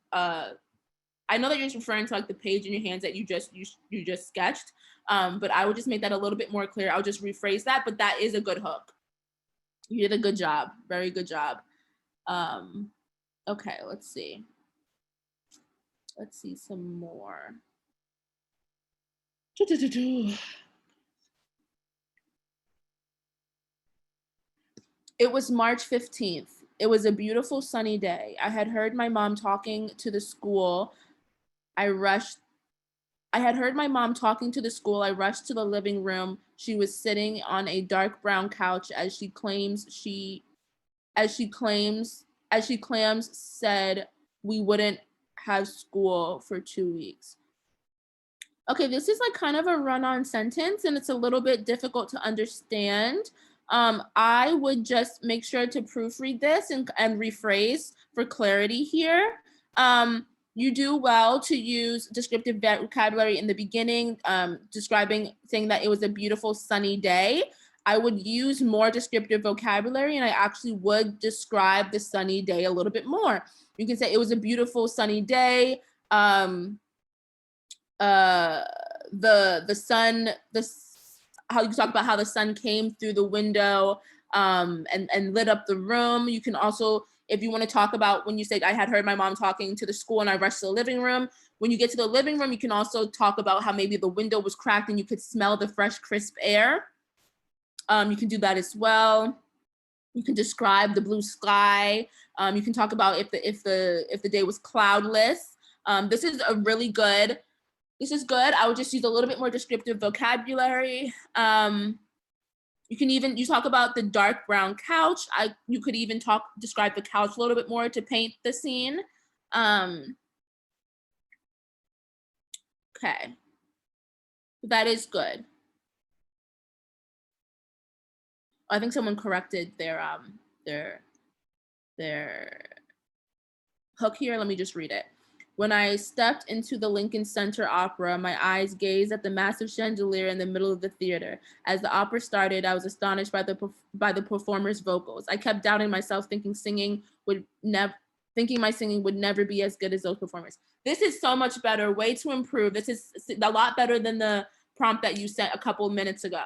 I know that you're just referring to like the page in your hands that you just sketched, but I would just make that a little bit more clear. I'll just rephrase that, but that is a good hook. You did a good job, very good job. Okay, let's see. Let's see some more. It was March 15th. It was a beautiful sunny day. I had heard my mom talking to the school. I had heard my mom talking to the school. I rushed to the living room. She was sitting on a dark brown couch as she claims said we wouldn't have school for 2 weeks. Okay, this is like kind of a run-on sentence and it's a little bit difficult to understand. I would just make sure to proofread this and rephrase for clarity here. You do well to use descriptive vocabulary in the beginning, saying that it was a beautiful sunny day. I would use more descriptive vocabulary and I actually would describe the sunny day a little bit more. You can say it was a beautiful sunny day. The sun, how you talk about how the sun came through the window and lit up the room. You can also, if you want to talk about when you say I had heard my mom talking to the school and I rushed to the living room. When you get to the living room, you can also talk about how maybe the window was cracked and you could smell the fresh, crisp air. You can do that as well. You can describe the blue sky. You can talk about if the day was cloudless. This is a really good. This is good. I would just use a little bit more descriptive vocabulary. You talk about the dark brown couch. You could even describe the couch a little bit more to paint the scene. Okay, that is good. I think someone corrected their their hook here. Let me just read it. When I stepped into the Lincoln Center Opera, my eyes gazed at the massive chandelier in the middle of the theater. As the opera started, I was astonished by the performers' vocals. I kept doubting myself, thinking my singing would never be as good as those performers. This is so much better, way to improve. This is a lot better than the prompt that you sent a couple minutes ago.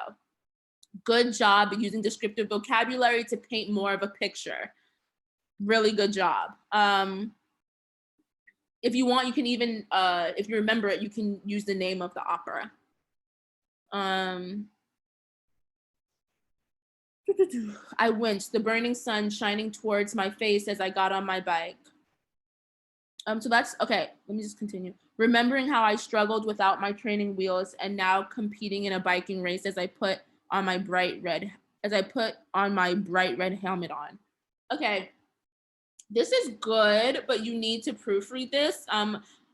Good job using descriptive vocabulary to paint more of a picture. Really good job. If you want, you can even, if you remember it, you can use the name of the opera. I winced, the burning sun shining towards my face as I got on my bike. So that's, okay, let me just continue. Remembering how I struggled without my training wheels and now competing in a biking race as I put on my bright red helmet on. Okay, this is good, but you need to proofread this.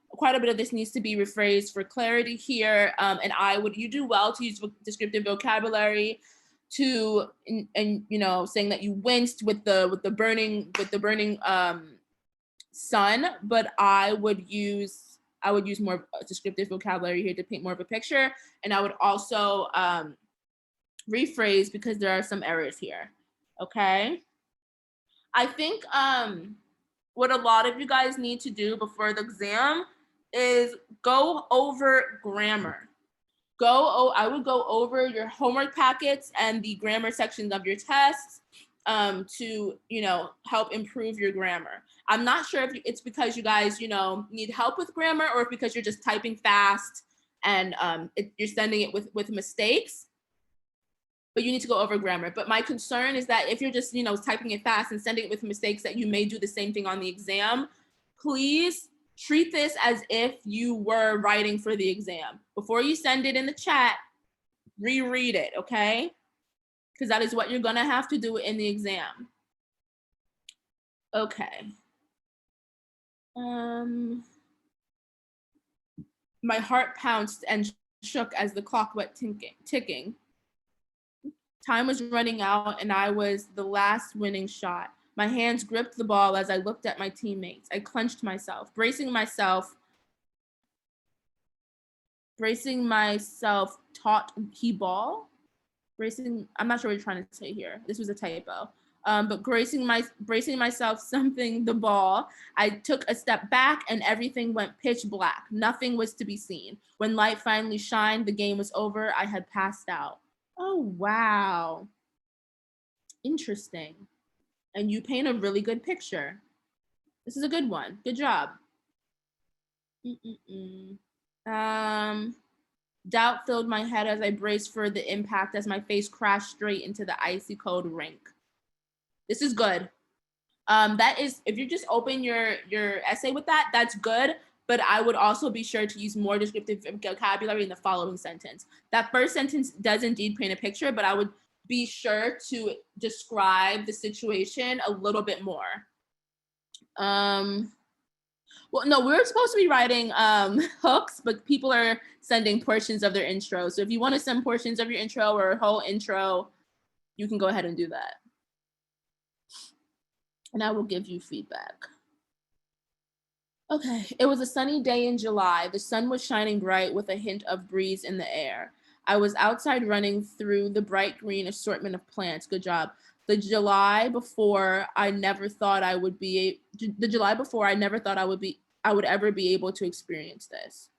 Quite a bit of this needs to be rephrased for clarity here. And you do well to use descriptive vocabulary to, and you know, saying that you winced with the burning sun, but I would use more descriptive vocabulary here to paint more of a picture. And I would also rephrase because there are some errors here. Okay. I think what a lot of you guys need to do before the exam is go over grammar. I would go over your homework packets and the grammar sections of your tests to, you know, help improve your grammar. I'm not sure if it's because you guys, you know, need help with grammar or if because you're just typing fast and you're sending it with mistakes. But you need to go over grammar. But my concern is that if you're just, you know, typing it fast and sending it with mistakes that you may do the same thing on the exam, please treat this as if you were writing for the exam. Before you send it in the chat, reread it, okay? Because that is what you're gonna have to do in the exam. Okay. My heart pounced and shook as the clock went ticking. Time was running out and I was the last winning shot. My hands gripped the ball as I looked at my teammates. I clenched myself, bracing myself, taught he ball? I'm not sure what you're trying to say here. This was a typo. But bracing myself something the ball, I took a step back and everything went pitch black. Nothing was to be seen. When light finally shined, the game was over. I had passed out. Oh, wow. Interesting. And you paint a really good picture. This is a good one. Good job. Doubt filled my head as I braced for the impact as my face crashed straight into the icy cold rink. This is good. That is, if you just open your essay with that, that's good. But I would also be sure to use more descriptive vocabulary in the following sentence. That first sentence does indeed paint a picture, but I would be sure to describe the situation a little bit more. Well, no, we were supposed to be writing hooks, but people are sending portions of their intro. So if you want to send portions of your intro or a whole intro, you can go ahead and do that. And I will give you feedback. Okay, it was a sunny day in July. The sun was shining bright with a hint of breeze in the air. I was outside running through the bright green assortment of plants. Good job. The July before I never thought I would ever be able to experience this.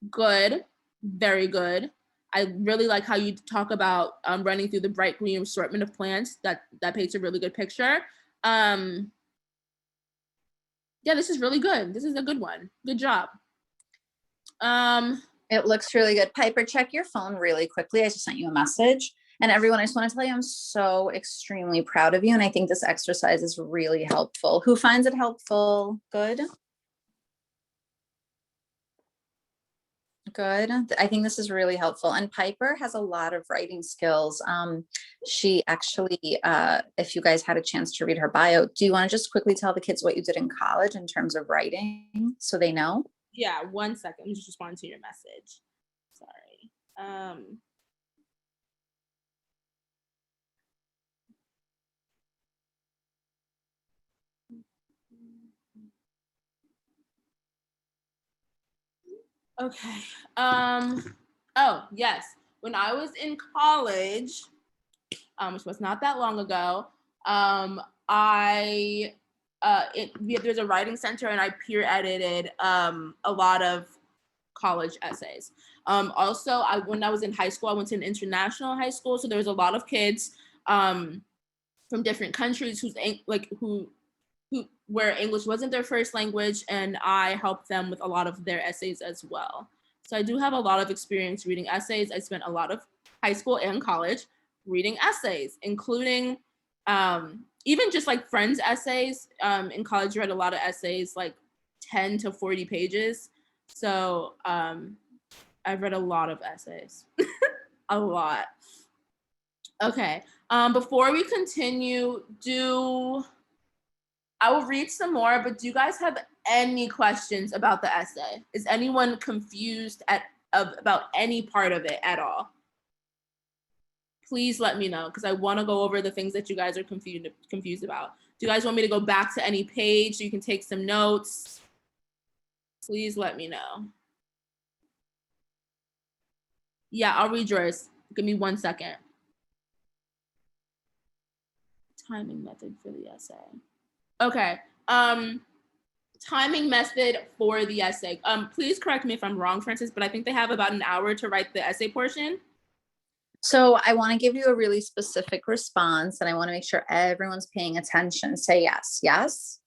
Good, very good. I really like how you talk about running through the bright green assortment of plants. That paints a really good picture. Yeah, this is really good. This is a good one. Good job. It looks really good. Piper, check your phone really quickly. I just sent you a message. And everyone, I just want to tell you, I'm so extremely proud of you. And I think this exercise is really helpful. Who finds it helpful? Good. Good. I think this is really helpful. And Piper has a lot of writing skills. She actually, if you guys had a chance to read her bio, do you want to just quickly tell the kids what you did in college in terms of writing so they know? Yeah, 1 second. Let me just respond to your message. Sorry. Okay. Oh, yes. When I was in college, which was not that long ago, there's a writing center and I peer edited a lot of college essays. Also, when I was in high school, I went to an international high school, so there was a lot of kids from different countries who where English wasn't their first language, and I helped them with a lot of their essays as well. So I do have a lot of experience reading essays. I spent a lot of high school and college reading essays, including even just like friends' essays. In college, I read a lot of essays, like 10 to 40 pages. So I've read a lot of essays, a lot. Okay, before we continue, I will read some more, but do you guys have any questions about the essay? Is anyone confused about any part of it at all? Please let me know, because I want to go over the things that you guys are confused about. Do you guys want me to go back to any page so you can take some notes? Please let me know. Yeah, I'll read yours. Give me 1 second. Timing method for the essay. Okay. Timing method for the essay. Please correct me if I'm wrong, Francis, but I think they have about an hour to write the essay portion. So I want to give you a really specific response, and I want to make sure everyone's paying attention. Say yes, yes.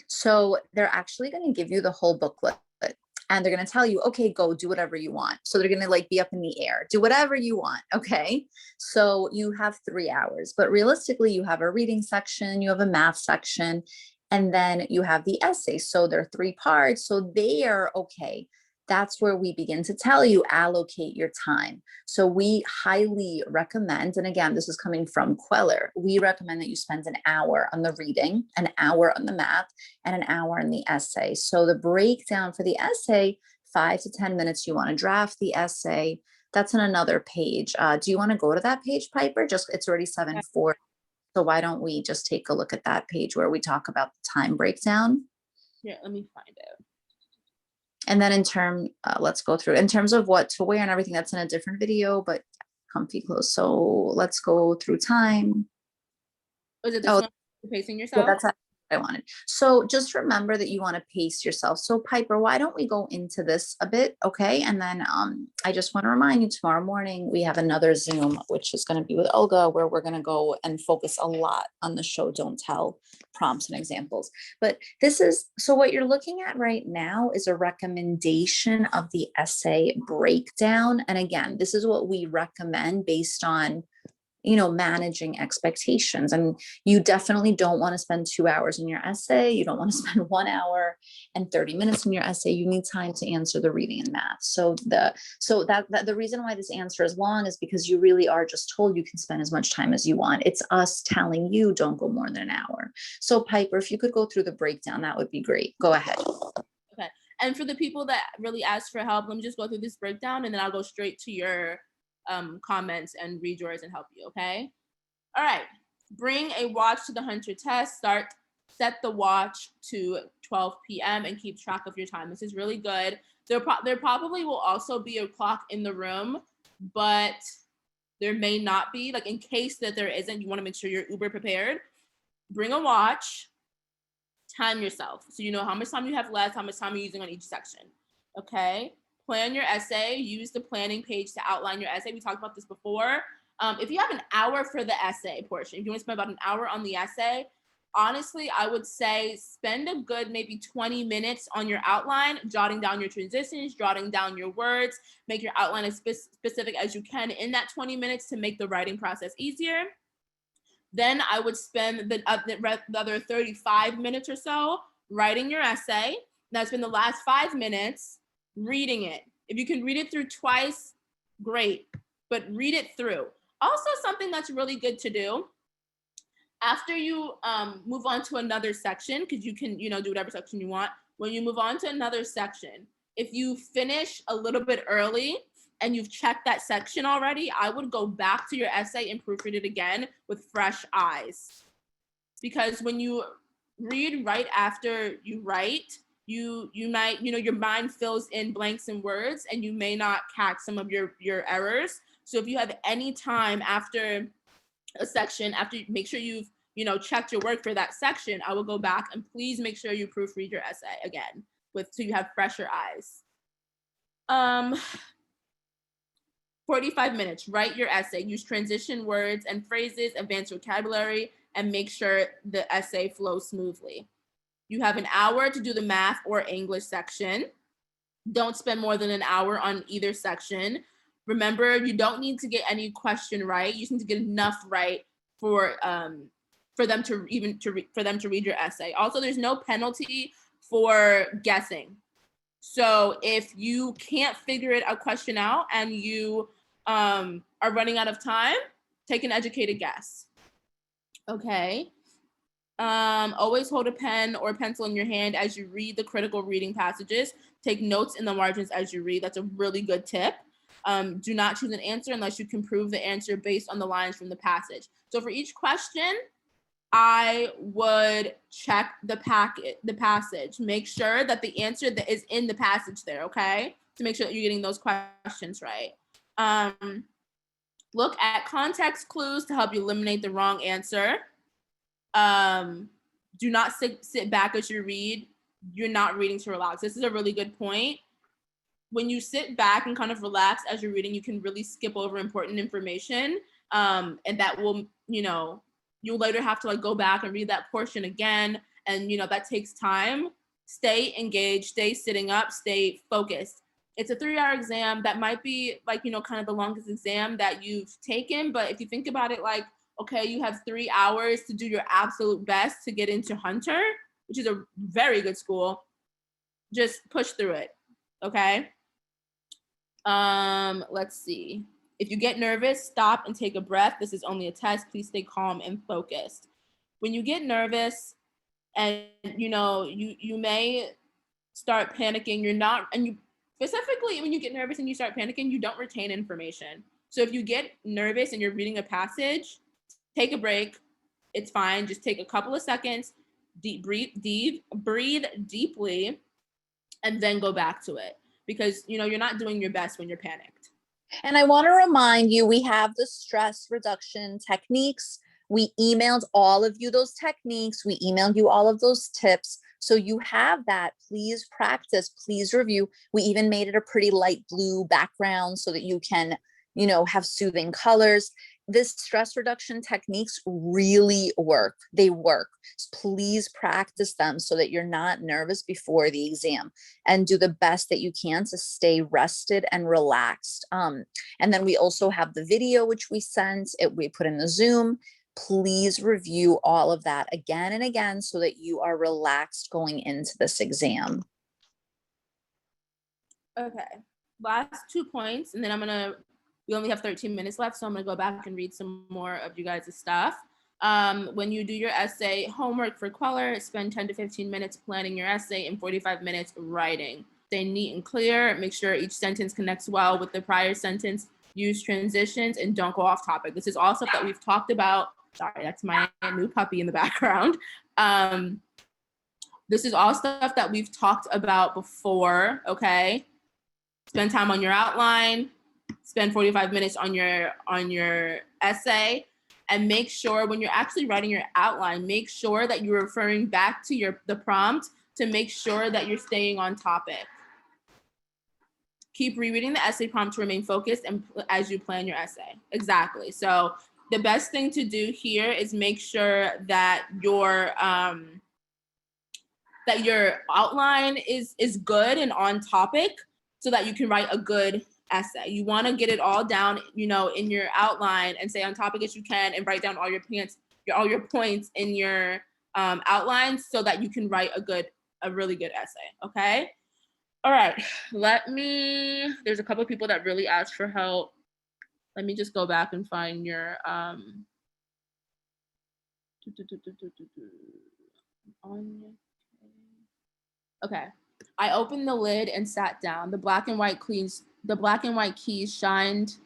So they're actually going to give you the whole booklet, and they're going to tell you, okay, go do whatever you want. So they're going to like be up in the air, do whatever you want. Okay. So you have 3 hours, but realistically you have a reading section, you have a math section, and then you have the essay. So there are 3 parts. So they are okay. That's where we begin to tell you, allocate your time. So we highly recommend, and again, this is coming from Queller, we recommend that you spend an hour on the reading, an hour on the math, and an hour on the essay. So the breakdown for the essay, 5 to 10 minutes, you want to draft the essay. That's on another page. Do you want to go to that page, Piper? It's already 7:40. So why don't we just take a look at that page where we talk about the time breakdown? Yeah, let me find it. And then let's go through in terms of what to wear and everything. That's in a different video, but comfy clothes. So let's go through time. Was it this one? Pacing Yeah, yourself? that's what I wanted. So just remember that you want to pace yourself. So Piper, why don't we go into this a bit? Okay. And then I just want to remind you, tomorrow morning we have another Zoom, which is going to be with Olga, where we're going to go and focus a lot on the show don't tell prompts and examples. But so what you're looking at right now is a recommendation of the essay breakdown. And again, this is what we recommend based on managing expectations. And you definitely don't want to spend 2 hours in your essay. You don't want to spend 1 hour and 30 minutes in your essay. You need time to answer the reading and math. So the reason why this answer is long is because you really are just told you can spend as much time as you want. It's us telling you don't go more than an hour. So Piper, if you could go through the breakdown, that would be great. Go ahead. Okay. And for the people that really ask for help, let me just go through this breakdown and then I'll go straight to your comments and read yours and help you, okay? All right. Bring a watch to the Hunter test. Set the watch to 12 p.m. and keep track of your time. This is really good. There probably will also be a clock in the room, but there may not be. Like in case that there isn't, you want to make sure you're uber prepared. Bring a watch. Time yourself so you know how much time you have left, how much time you're using on each section. Okay. Plan your essay. Use the planning page to outline your essay. We talked about this before. If you have an hour for the essay portion, if you want to spend about an hour on the essay, honestly, I would say spend a good maybe 20 minutes on your outline, jotting down your transitions, jotting down your words, make your outline as specific as you can in that 20 minutes to make the writing process easier. Then I would spend the other 35 minutes or so writing your essay. Now spend the last 5 minutes reading it. If you can read it through twice, great, but read it through. Also, something that's really good to do after you move on to another section, because you can, do whatever section you want. When you move on to another section, if you finish a little bit early and you've checked that section already, I would go back to your essay and proofread it again with fresh eyes. Because when you read right after you write, you might, your mind fills in blanks and words, and you may not catch some of your errors. So if you have any time after a section, make sure you've, checked your work for that section, I will go back and please make sure you proofread your essay again so you have fresher eyes. 45 minutes, write your essay, use transition words and phrases, advance vocabulary, and make sure the essay flows smoothly. You have an hour to do the math or English section. Don't spend more than an hour on either section. Remember, you don't need to get any question right. You just need to get enough right for them to read your essay. Also, there's no penalty for guessing. So if you can't figure a question out and you are running out of time, take an educated guess. Okay. Always hold a pen or pencil in your hand as you read the critical reading passages. Take notes in the margins as you read. That's a really good tip. Do not choose an answer unless you can prove the answer based on the lines from the passage. So for each question, I would check the passage. Make sure that the answer that is in the passage there, okay? To make sure that you're getting those questions right. Look at context clues to help you eliminate the wrong answer. Do not sit back as you read. You're not reading to relax. This is a really good point. When you sit back and kind of relax as you're reading, you can really skip over important information. And that will, you'll later have to like go back and read that portion again. And, that takes time. Stay engaged, stay sitting up, stay focused. It's a 3-hour exam that might be like, kind of the longest exam that you've taken. But if you think about it like, okay, you have 3 hours to do your absolute best to get into Hunter, which is a very good school. Just push through it, okay? Let's see. If you get nervous, stop and take a breath. This is only a test. Please stay calm and focused. When you get nervous and, you may start panicking, specifically when you get nervous and you start panicking, you don't retain information. So if you get nervous and you're reading a passage, take a break. It's fine. Just take a couple of seconds, breathe deeply, and then go back to it. Because, you're not doing your best when you're panicked. And I want to remind you, we have the stress reduction techniques. We emailed all of you those techniques. We emailed you all of those tips. So you have that. Please practice. Please review. We even made it a pretty light blue background so that you can, have soothing colors. This stress reduction techniques really work. They work. Please practice them so that you're not nervous before the exam, and do the best that you can to stay rested and relaxed. And then we also have the video, which we put in the Zoom. Please review all of that again and again so that you are relaxed going into this exam. Okay, last 2 points, and then we only have 13 minutes left, so I'm gonna go back and read some more of you guys' stuff. When you do your essay homework for Queller, spend 10 to 15 minutes planning your essay and 45 minutes writing. Stay neat and clear. Make sure each sentence connects well with the prior sentence. Use transitions and don't go off topic. This is all stuff that we've talked about. Sorry, that's my new puppy in the background. This is all stuff that we've talked about before, okay? Spend time on your outline. Spend 45 minutes on your essay, and make sure when you're actually writing your outline, make sure that you're referring back to the prompt to make sure that you're staying on topic. Keep rereading the essay prompt to remain focused and as you plan your essay. Exactly. So the best thing to do here is make sure that your outline is good and on topic so that you can write a good essay. You want to get it all down, in your outline and stay on topic as you can, and write down all your points in your outline so that you can write a really good essay. Okay. All right. There's a couple of people that really asked for help. Let me just go back and find your okay. I opened the lid and sat down. The black and white keys shined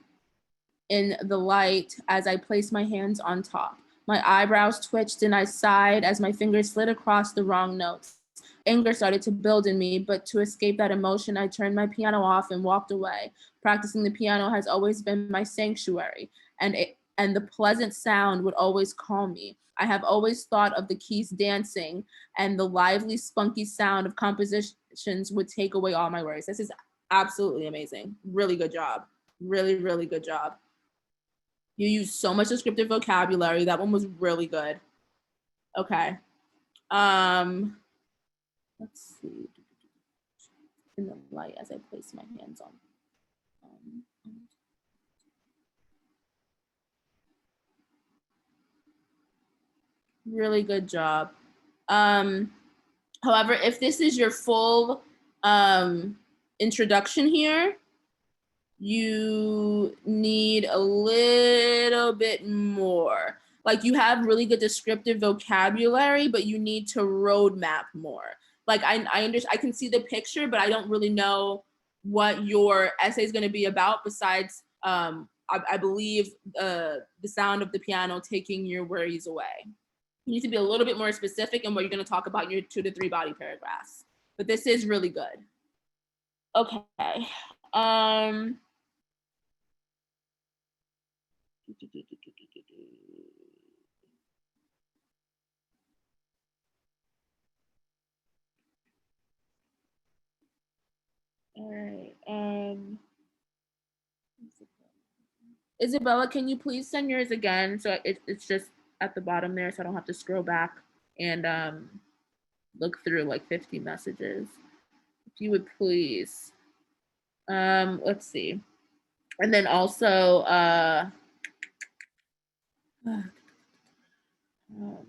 in the light as I placed my hands on top. My eyebrows twitched and I sighed as my fingers slid across the wrong notes. anger started to build in me, but to escape that emotion, I turned my piano off and walked away. Practicing the piano has always been my sanctuary, and the pleasant sound would always calm me. I have always thought of the keys dancing, and the lively, spunky sound of compositions would take away all my worries. This is absolutely amazing. Really good job. Really, really good job. You used so much descriptive vocabulary. That one was really good. Okay. Let's see. In the light as I place my hands on. Really good job. However, if this is your full introduction here, you need a little bit more. Like, you have really good descriptive vocabulary, but you need to roadmap more. Like, I can see the picture, but I don't really know what your essay is going to be about besides, I believe, the sound of the piano taking your worries away. You need to be a little bit more specific in what you're going to talk about in your 2 to 3 body paragraphs. But this is really good. Okay. All right. Isabella, can you please send yours again? So it's just at the bottom there, so I don't have to scroll back and look through like 50 messages. If you would please. Let's see. And then also,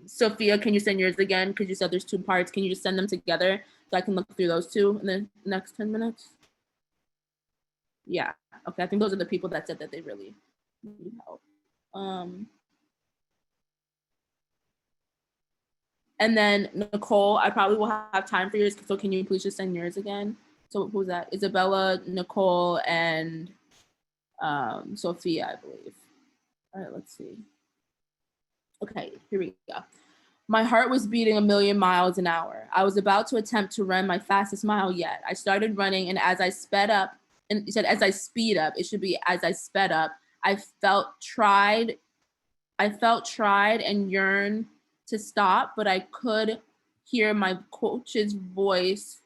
Sophia, can you send yours again? Because you said there's 2 parts. Can you just send them together so I can look through those 2 in the next 10 minutes? Yeah. Okay. I think those are the people that said that they really need help. And then Nicole, I probably will have time for yours. So can you please just send yours again? So who's that? Isabella, Nicole, and Sophia, I believe. All right, let's see. Okay, here we go. My heart was beating 1,000,000 miles an hour. I was about to attempt to run my fastest mile yet. I started running, and as I sped up, and you said as I speed up, it should be as I sped up, I felt tried and yearned to stop, but I could hear my coach's voice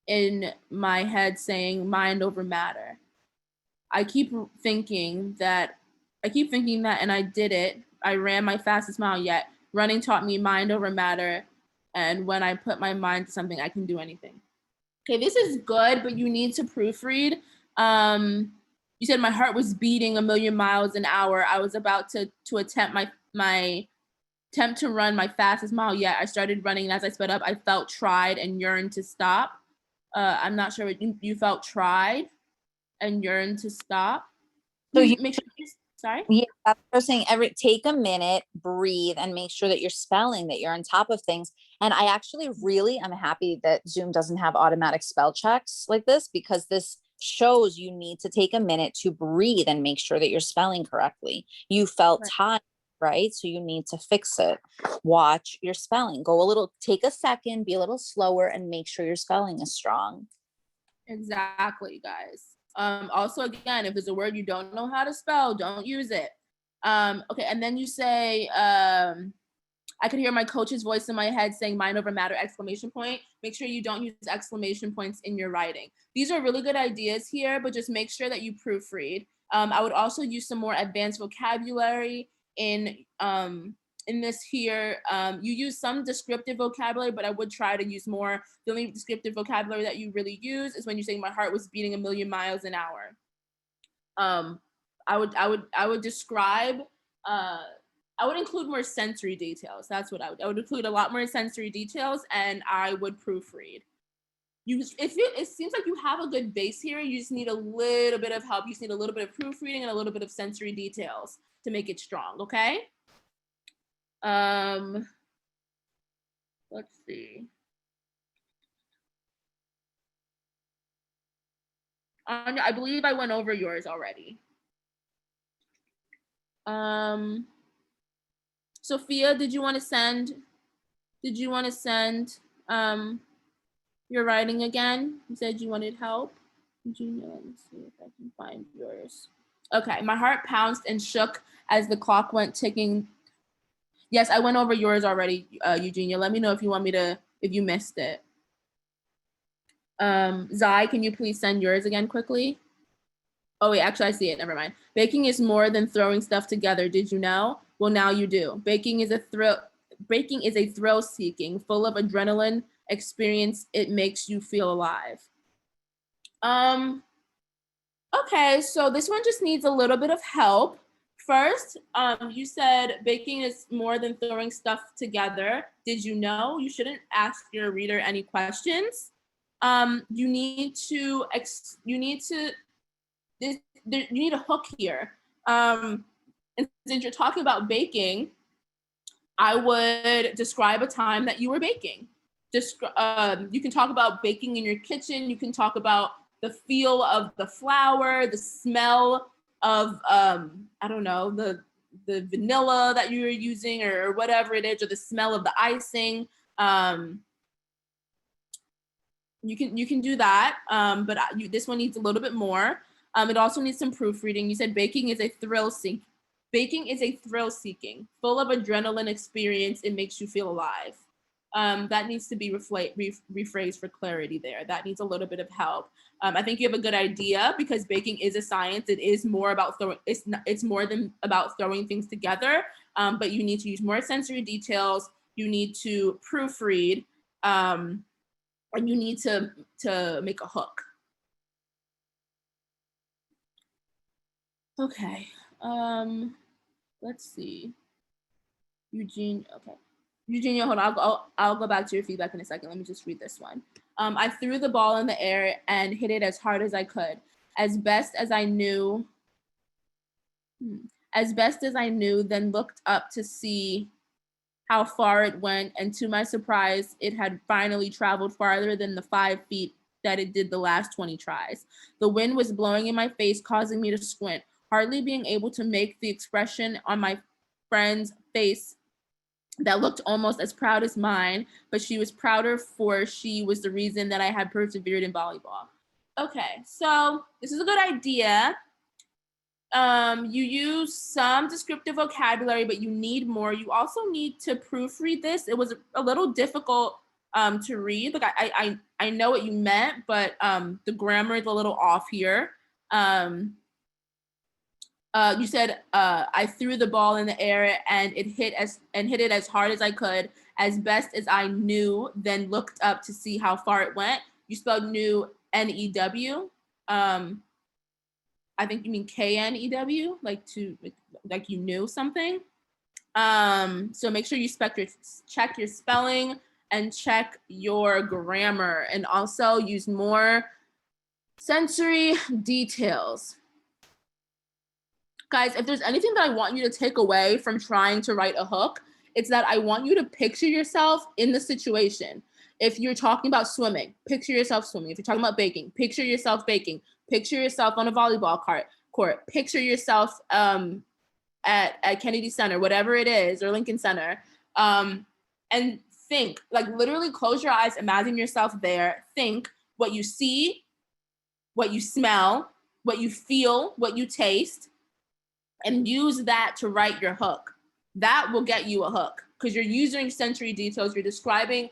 in my head saying mind over matter. I keep thinking that, and I did it. I ran my fastest mile yet. Running taught me mind over matter. And when I put my mind to something, I can do anything. Okay, this is good, but you need to proofread. You said my heart was beating 1,000,000 miles an hour. I was about to attempt my attempt to run my fastest mile yet. I started running, and as I sped up, I felt tried and yearned to stop. I'm not sure what you felt tried and yearn to stop. So you make sure sorry? Yeah, that's what I was saying. Take a minute, breathe, and make sure that you're spelling, that you're on top of things. And I actually really am happy that Zoom doesn't have automatic spell checks like this, because this shows you need to take a minute to breathe and make sure that you're spelling correctly. You felt tired, right? So you need to fix it. Watch your spelling. Take a second, be a little slower, and make sure your spelling is strong. Exactly, guys. Also, again, if there's a word you don't know how to spell, don't use it. Okay, and then you say, I could hear my coach's voice in my head saying mind over matter, exclamation point. Make sure you don't use exclamation points in your writing. These are really good ideas here, but just make sure that you proofread. I would also use some more advanced vocabulary in this here. You use some descriptive vocabulary, but I would try to use more. The only descriptive vocabulary that you really use is when you say my heart was beating 1,000,000 miles an hour. I would describe, I would include more sensory details. That's what I would include a lot more sensory details, and I would proofread. It seems like you have a good base here. You just need a little bit of help. You just need a little bit of proofreading and a little bit of sensory details to make it strong, okay? Let's see. I believe I went over yours already. Sophia, did you want to send your writing again? You said you wanted help. Eugenia, let me see if I can find yours. Okay, my heart pounced and shook as the clock went ticking. Yes, I went over yours already, Eugenia. Let me know if you want me to, if you missed it. Zai, can you please send yours again quickly? Oh wait, actually I see it, never mind. Baking is more than throwing stuff together, did you know? Well, now you do. Baking is a thrill-seeking, full of adrenaline experience. It makes you feel alive. Okay, so this one just needs a little bit of help. First, you said baking is more than throwing stuff together. Did you know? You shouldn't ask your reader any questions. You need a hook here. And since you're talking about baking, I would describe a time that you were baking. You can talk about baking in your kitchen. You can talk about the feel of the flour, the smell of, I don't know, the vanilla that you were using or whatever it is, or the smell of the icing. You can do that, but this one needs a little bit more. It also needs some proofreading. You said baking is a thrill-seeking. Baking is a thrill-seeking, full of adrenaline experience. It makes you feel alive. That needs to be rephrased for clarity there. That needs a little bit of help. I think you have a good idea because baking is a science. It is more about throwing. It's more than about throwing things together. But you need to use more sensory details. You need to proofread. And you need to make a hook. Okay, let's see. Eugenia, okay. Eugenia, hold on, I'll go back to your feedback in a second. Let me just read this one. I threw the ball in the air and hit it as hard as I could. As best as I knew, then looked up to see how far it went, and to my surprise, it had finally traveled farther than the 5 feet that it did the last 20 tries. The wind was blowing in my face, causing me to squint, hardly being able to make the expression on my friend's face that looked almost as proud as mine, but she was prouder for she was the reason that I had persevered in volleyball. Okay, so this is a good idea. You use some descriptive vocabulary, but you need more. You also need to proofread this. It was a little difficult to read. Like I know what you meant, but the grammar is a little off here. You said I threw the ball in the air and hit it as hard as I could, as best as I knew, then looked up to see how far it went. You spelled knew, N-E-W. I think you mean K-N-E-W, like you knew something. So make sure you check your spelling and check your grammar, and also use more sensory details. Guys, if there's anything that I want you to take away from trying to write a hook, it's that I want you to picture yourself in the situation. If you're talking about swimming, picture yourself swimming. If you're talking about baking, picture yourself baking. Picture yourself on a volleyball court. Picture yourself at Kennedy Center, whatever it is, or Lincoln Center. And think, like literally close your eyes, imagine yourself there. Think what you see, what you smell, what you feel, what you taste, and use that to write your hook. That will get you a hook because you're using sensory details. You're describing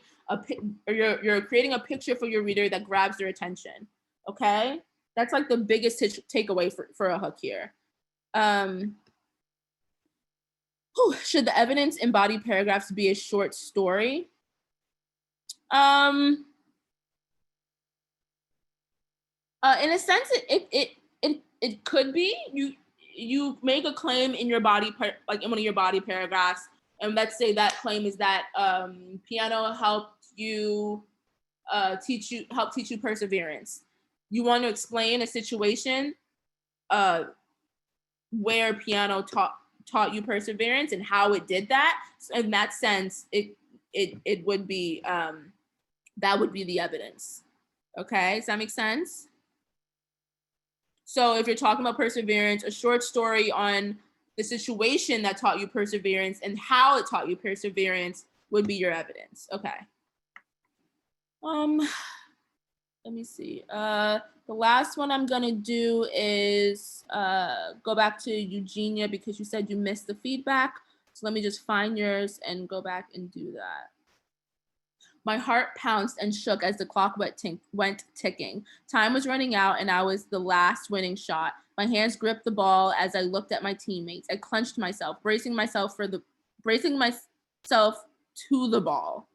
you're creating a picture for your reader that grabs their attention. Okay, that's like the biggest takeaway for a hook here. Should the evidence in body paragraphs be a short story? In a sense, it could be. You make a claim in your like in one of your body paragraphs, and let's say that claim is that piano helped teach you perseverance. You want to explain a situation where piano taught you perseverance and how it did that. So in that sense, it would be that would be the evidence. Okay, does that make sense? So if you're talking about perseverance, a short story on the situation that taught you perseverance and how it taught you perseverance would be your evidence. Okay. let me see. The last one I'm gonna do is go back to Eugenia because you said you missed the feedback. So let me just find yours and go back and do that. My heart pounced and shook as the clock went ticking. Time was running out and I was the last winning shot. My hands gripped the ball as I looked at my teammates. I clenched myself, bracing myself to the ball.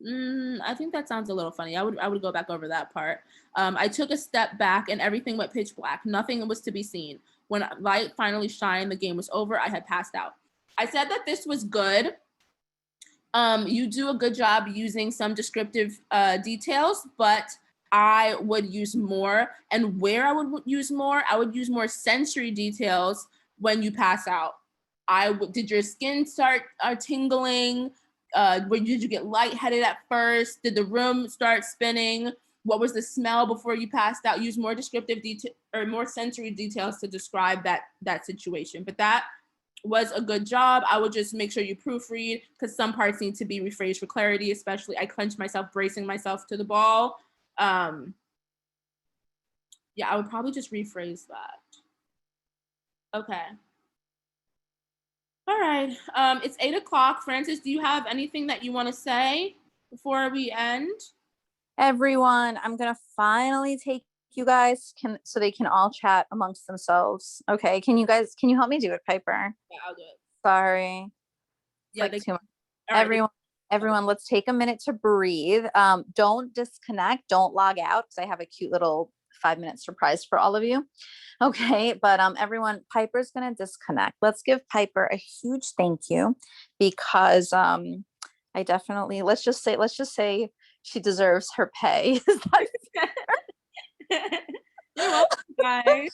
I think that sounds a little funny. I would go back over that part. I took a step back and everything went pitch black. Nothing was to be seen. When light finally shined, the game was over. I had passed out. I said that this was good. You do a good job using some descriptive details, but I would use more. And where I would use more sensory details when you pass out. Did your skin start tingling? Did you get lightheaded at first? Did the room start spinning? What was the smell before you passed out? Use more descriptive detail or more sensory details to describe that situation. But that was a good job. I would just make sure you proofread because some parts need to be rephrased for clarity, especially I clenched myself, bracing myself to the ball. Yeah, I would probably just rephrase that. Okay. All right. It's 8 o'clock. Francis, do you have anything that you want to say before we end? Everyone, I'm gonna finally take you guys so they can all chat amongst themselves. Okay, can you help me do it, Piper? Yeah, I'll do it. Sorry. Yeah, like too much. Right. Everyone, let's take a minute to breathe. Don't disconnect, don't log out because I have a cute little 5-minute surprise for all of you. Okay, but everyone, Piper's gonna disconnect. Let's give Piper a huge thank you because I definitely let's just say she deserves her pay. Is that You're welcome, guys.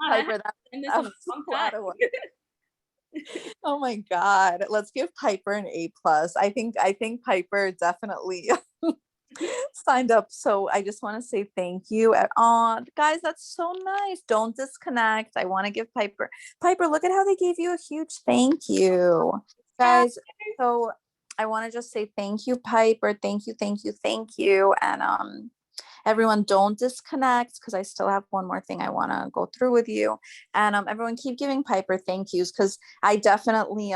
Piper, that was a lot of work. Oh my God. Let's give Piper an A+. I think Piper definitely signed up. So I just want to say thank you. Guys, that's so nice. Don't disconnect. I want to give Piper, look at how they gave you a huge thank you. Guys, so I want to just say thank you, Piper. Thank you. And everyone, don't disconnect because I still have one more thing I want to go through with you. And everyone keep giving Piper thank yous because I definitely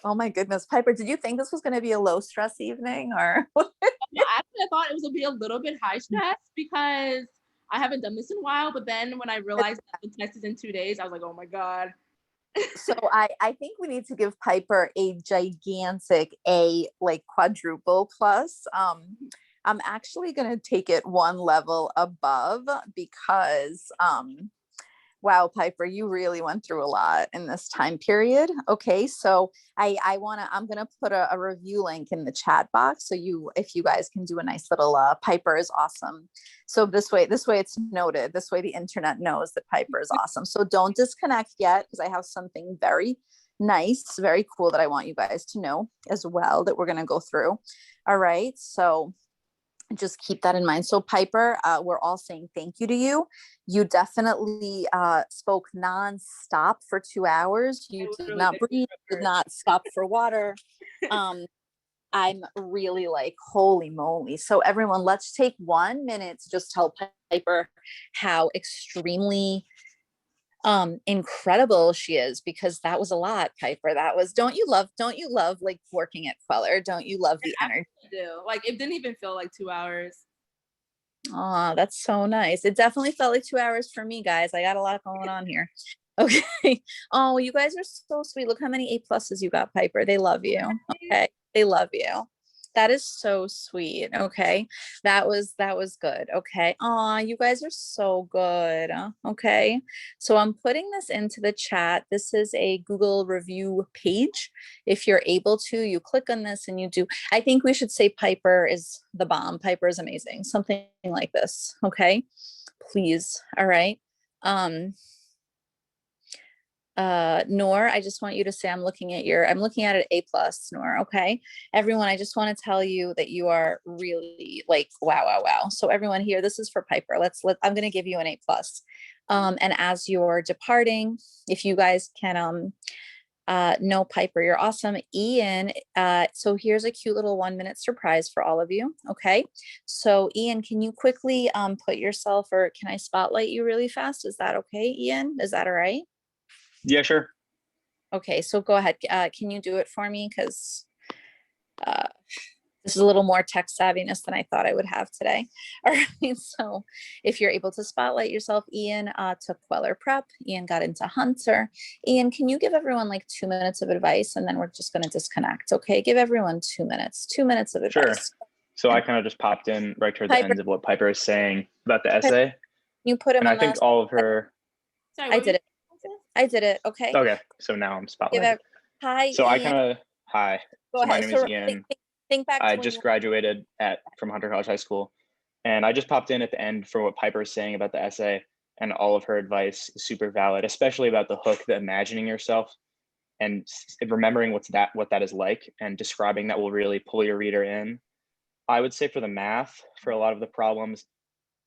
oh my goodness, Piper, did you think this was going to be a low stress evening or? Actually, I thought it was going to be a little bit high stress because I haven't done this in a while. But then when I realized that the test is in 2 days, I was like, oh my God. So I think we need to give Piper a gigantic A, like quadruple plus. I'm actually going to take it one level above because wow, Piper, you really went through a lot in this time period. Okay, so I'm gonna put a review link in the chat box. So if you guys can do a nice little Piper is awesome. So this way it's noted. This way the internet knows that Piper is awesome. So don't disconnect yet because I have something very nice, very cool that I want you guys to know as well that we're gonna go through. All right, so just keep that in mind. So Piper, we're all saying thank you to you. You definitely spoke nonstop for 2 hours. You did not breathe, did not stop for water. I'm really like, holy moly. So everyone, let's take 1 minute to just tell Piper how extremely incredible she is, because that was a lot, Piper. That was, don't you love like working at Queller? Don't you love the energy? I do. Like it didn't even feel like 2 hours. Oh, that's so nice. It definitely felt like 2 hours for me, guys. I got a lot going on here. Okay. Oh, you guys are so sweet. Look how many A+ you got, Piper. They love you. Okay. They love you. That is so sweet. Okay. That was good. Okay. Oh, you guys are so good. Okay. So I'm putting this into the chat. This is a Google review page. If you're able to, you click on this and you do. I think we should say Piper is the bomb. Piper is amazing. Something like this. Okay. Please. All right. Noor, I just want you to say I'm looking at it A+, Noor. Okay. Everyone, I just want to tell you that you are really like, wow. So everyone here, this is for Piper. I'm going to give you an A+. And as you're departing, if you guys can No, Piper, you're awesome. Ian, so here's a cute little 1-minute surprise for all of you. Okay. So Ian, can you quickly put yourself, or can I spotlight you really fast? Is that okay, Ian? Is that all right? Yeah, sure. Okay, so go ahead. Can you do it for me? Because this is a little more tech savviness than I thought I would have today. All right, so if you're able to spotlight yourself, Ian took Queller Prep. Ian got into Hunter. Ian, can you give everyone like 2 minutes of advice, and then we're just going to disconnect, okay? Give everyone 2 minutes, 2 minutes of Sure. advice. So I kind of just popped in right toward the Piper, end of what Piper is saying about the essay. you put him And in I think the, all of her, Sorry, I what were did it. I did it, okay? okay, so now I'm Give spotlighted. hi, So I Ian. kind of, hi, Go so my ahead. name is So Ian. think back to I when just you graduated from Hunter College High School. And I just popped in at the end for what Piper is saying about the essay, and all of her advice is super valid, especially about the hook, the imagining yourself and remembering what that is like, and describing that will really pull your reader in. I would say for the math, for a lot of the problems,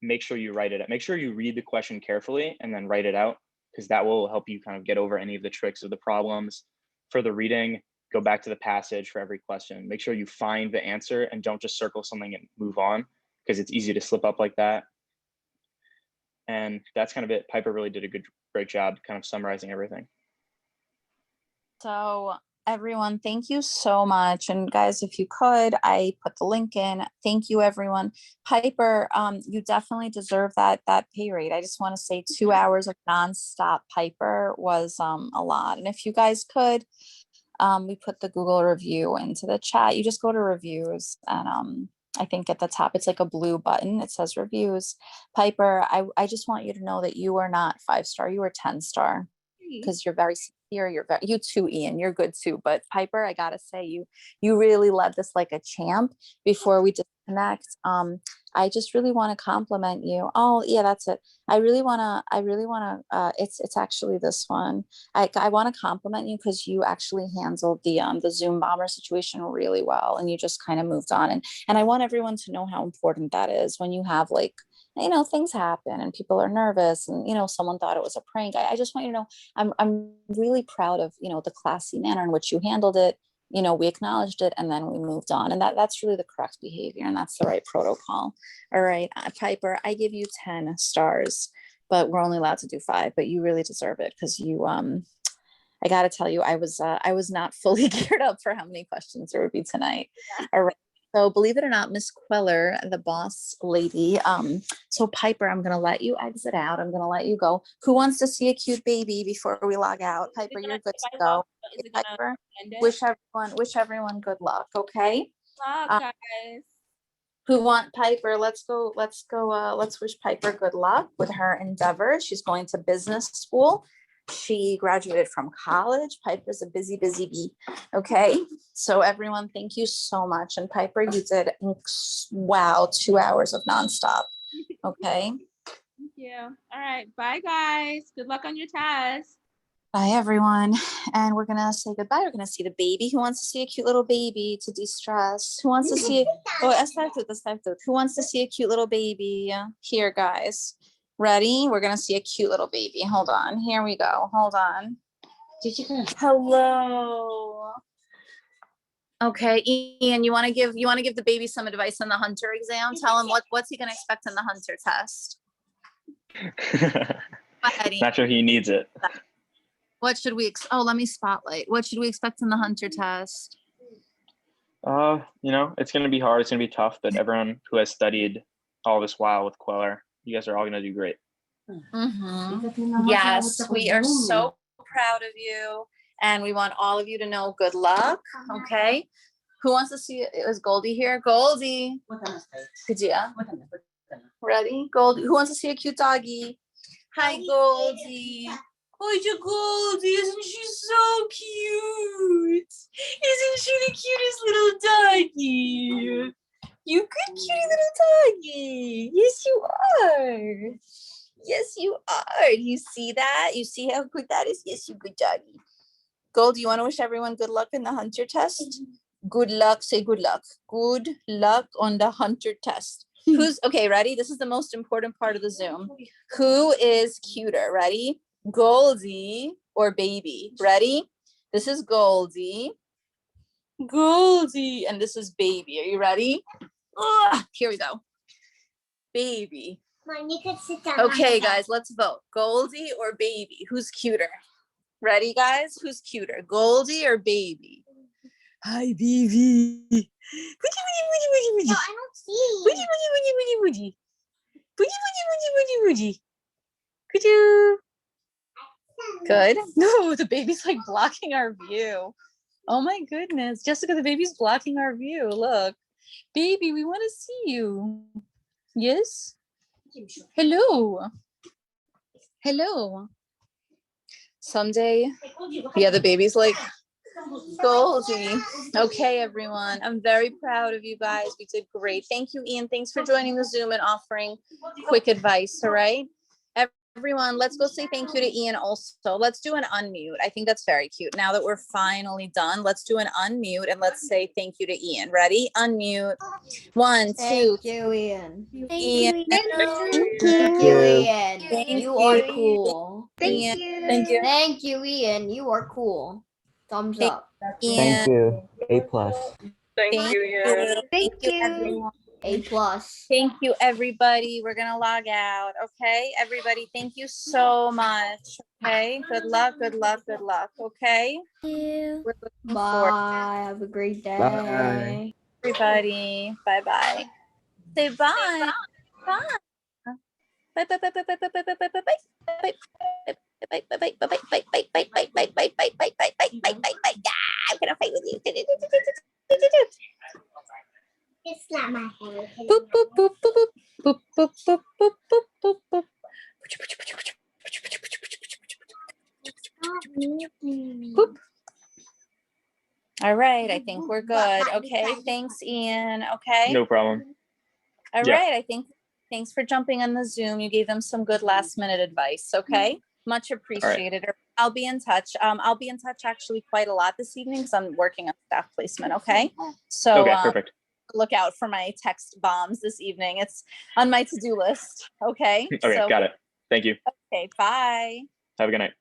make sure you write it out. Make sure you read the question carefully and then write it out, because that will help you kind of get over any of the tricks of the problems. For the reading, go back to the passage for every question. Make sure you find the answer and don't just circle something and move on, because it's easy to slip up like that. And that's kind of it. Piper really did a great job kind of summarizing everything. So everyone, thank you so much. And guys, if you could, I put the link in. Thank you, everyone. Piper, you definitely deserve that pay rate. I just want to say 2 hours of nonstop Piper was a lot. And if you guys could, we put the Google review into the chat. You just go to reviews, and I think at the top it's like a blue button. It says reviews. Piper, I just want you to know that you are not 5-star, you are 10-star, because you're very sincere. You too, Ian, you're good too. But Piper, I gotta say, you really led this like a champ. Before we disconnect, I just really want to compliment you. Oh yeah, that's it. I really wanna, it's actually this one. I want to compliment you because you actually handled the Zoom bomber situation really well, and you just kind of moved on. And I want everyone to know how important that is when you have, like, things happen and people are nervous, and someone thought it was a prank. I just want you to know I'm really proud of the classy manner in which you handled it. We acknowledged it, and then we moved on, and that's really the correct behavior, and that's the right protocol. All right, Piper, I give you 10 stars, but we're only allowed to do 5. But you really deserve it, because you I got to tell you, I was not fully geared up for how many questions there would be tonight. All right. So believe it or not, Miss Queller, the boss lady. So Piper, I'm gonna let you exit out. I'm gonna let you go. Who wants to see a cute baby before we log out? Piper, you're good to go. Piper, wish everyone good luck. Okay. Guys. Who want Piper? Let's go. Let's wish Piper good luck with her endeavor. She's going to business school. She graduated from college. Piper's a busy bee. Okay. So everyone, thank you so much. And Piper, you did, wow, 2 hours of nonstop. Okay. Thank you. All right. Bye, guys. Good luck on your test. Bye, everyone. And we're going to say goodbye. We're going to see the baby. Who wants to see a cute little baby to de-stress? Who wants to see, who wants to see a cute little baby? Here, guys. Ready? We're going to see a cute little baby. Hold on. Here we go. Hold on. Hello. Okay, Ian, you want to give the baby some advice on the Hunter exam? Tell him what's he going to expect in the Hunter test. Not sure he needs it. What should we let me spotlight. What should we expect in the Hunter test? It's going to be hard. It's going to be tough, but everyone who has studied all this while with Queller, you guys are all going to do great. Mm-hmm. Yes, we are so proud of you, and we want all of you to know good luck. Okay. Who wants to see it? Is Goldie here? Goldie. Good, yeah. Ready? Goldie. Who wants to see a cute doggy? Hi, Goldie. Oh, your Goldie, isn't she so cute? Isn't she the cutest little doggy? You good, cutie little doggy. Yes, you are. Yes, you are. You see that? You see how good that is? Yes, you good doggy. Gold, do you want to wish everyone good luck in the Hunter test? Good luck. Say good luck. Good luck on the Hunter test. Who's okay? Ready? This is the most important part of the Zoom. Who is cuter? Ready? Goldie or baby? Ready? This is Goldie. Goldie. And this is Baby. Are you ready? Ugh, here we go. Baby. Mom, you could sit down. Okay, guys, let's vote. Goldie or Baby? Who's cuter? Ready, guys? Who's cuter? Goldie or Baby? Hi, Baby. Woody, woody, woody, woody, No, woody. I don't see. Woody, woody, woody, woody, woody. Woody, woody, woody, woody, woody. Could you? Good. No, the baby's like blocking our view. Oh my goodness. Jessica, the baby's blocking our view. Look. Baby, we want to see you. Yes? Hello. Hello. Someday. Yeah, the baby's like, Goldie. Okay, everyone. I'm very proud of you guys. We did great. Thank you, Ian. Thanks for joining the Zoom and offering quick advice. All right. Everyone, let's go say thank you to Ian also. Let's do an unmute. I think that's very cute. Now that we're finally done, let's do an unmute and let's say thank you to Ian. Ready? Unmute. 1, 2. Thank you, Ian. Thank Ian. you. Thank you, Ian. Thank You are you. cool. Ian. Thank you. Thank you, Ian. You are cool. Thumbs Thank- up. Ian. Thank you. A+. Thank you. Thank you. Everyone. A+. Thank you, everybody. We're gonna log out. Okay, everybody. Thank you so much. Okay. Good luck. Good luck. Good luck. Okay. Thank you. We're looking forward. Bye. Have a great day. Bye. Everybody. Bye bye. Say bye. Bye. Bye bye bye bye bye bye bye bye bye bye bye. Bye bye bye bye bye bye bye bye bye bye bye bye bye bye bye bye bye bye. Yeah, I'm gonna fight with you. It's not my fault. Boop boop boop boop boop boop boop boop boop boop boop. Boop. All right, I think we're good. Okay, thanks, Ian. Okay. No problem. All Yeah. right, I think thanks for jumping on the Zoom. You gave them some good last minute advice. Okay, much appreciated. I'll be in touch. I'll be in touch actually quite a lot this evening because I'm working on staff placement. Okay, so Okay, perfect. look out for my text bombs this evening. It's on my to-do list. Okay. Okay, got it. Thank you. Okay. Bye. Have a good night.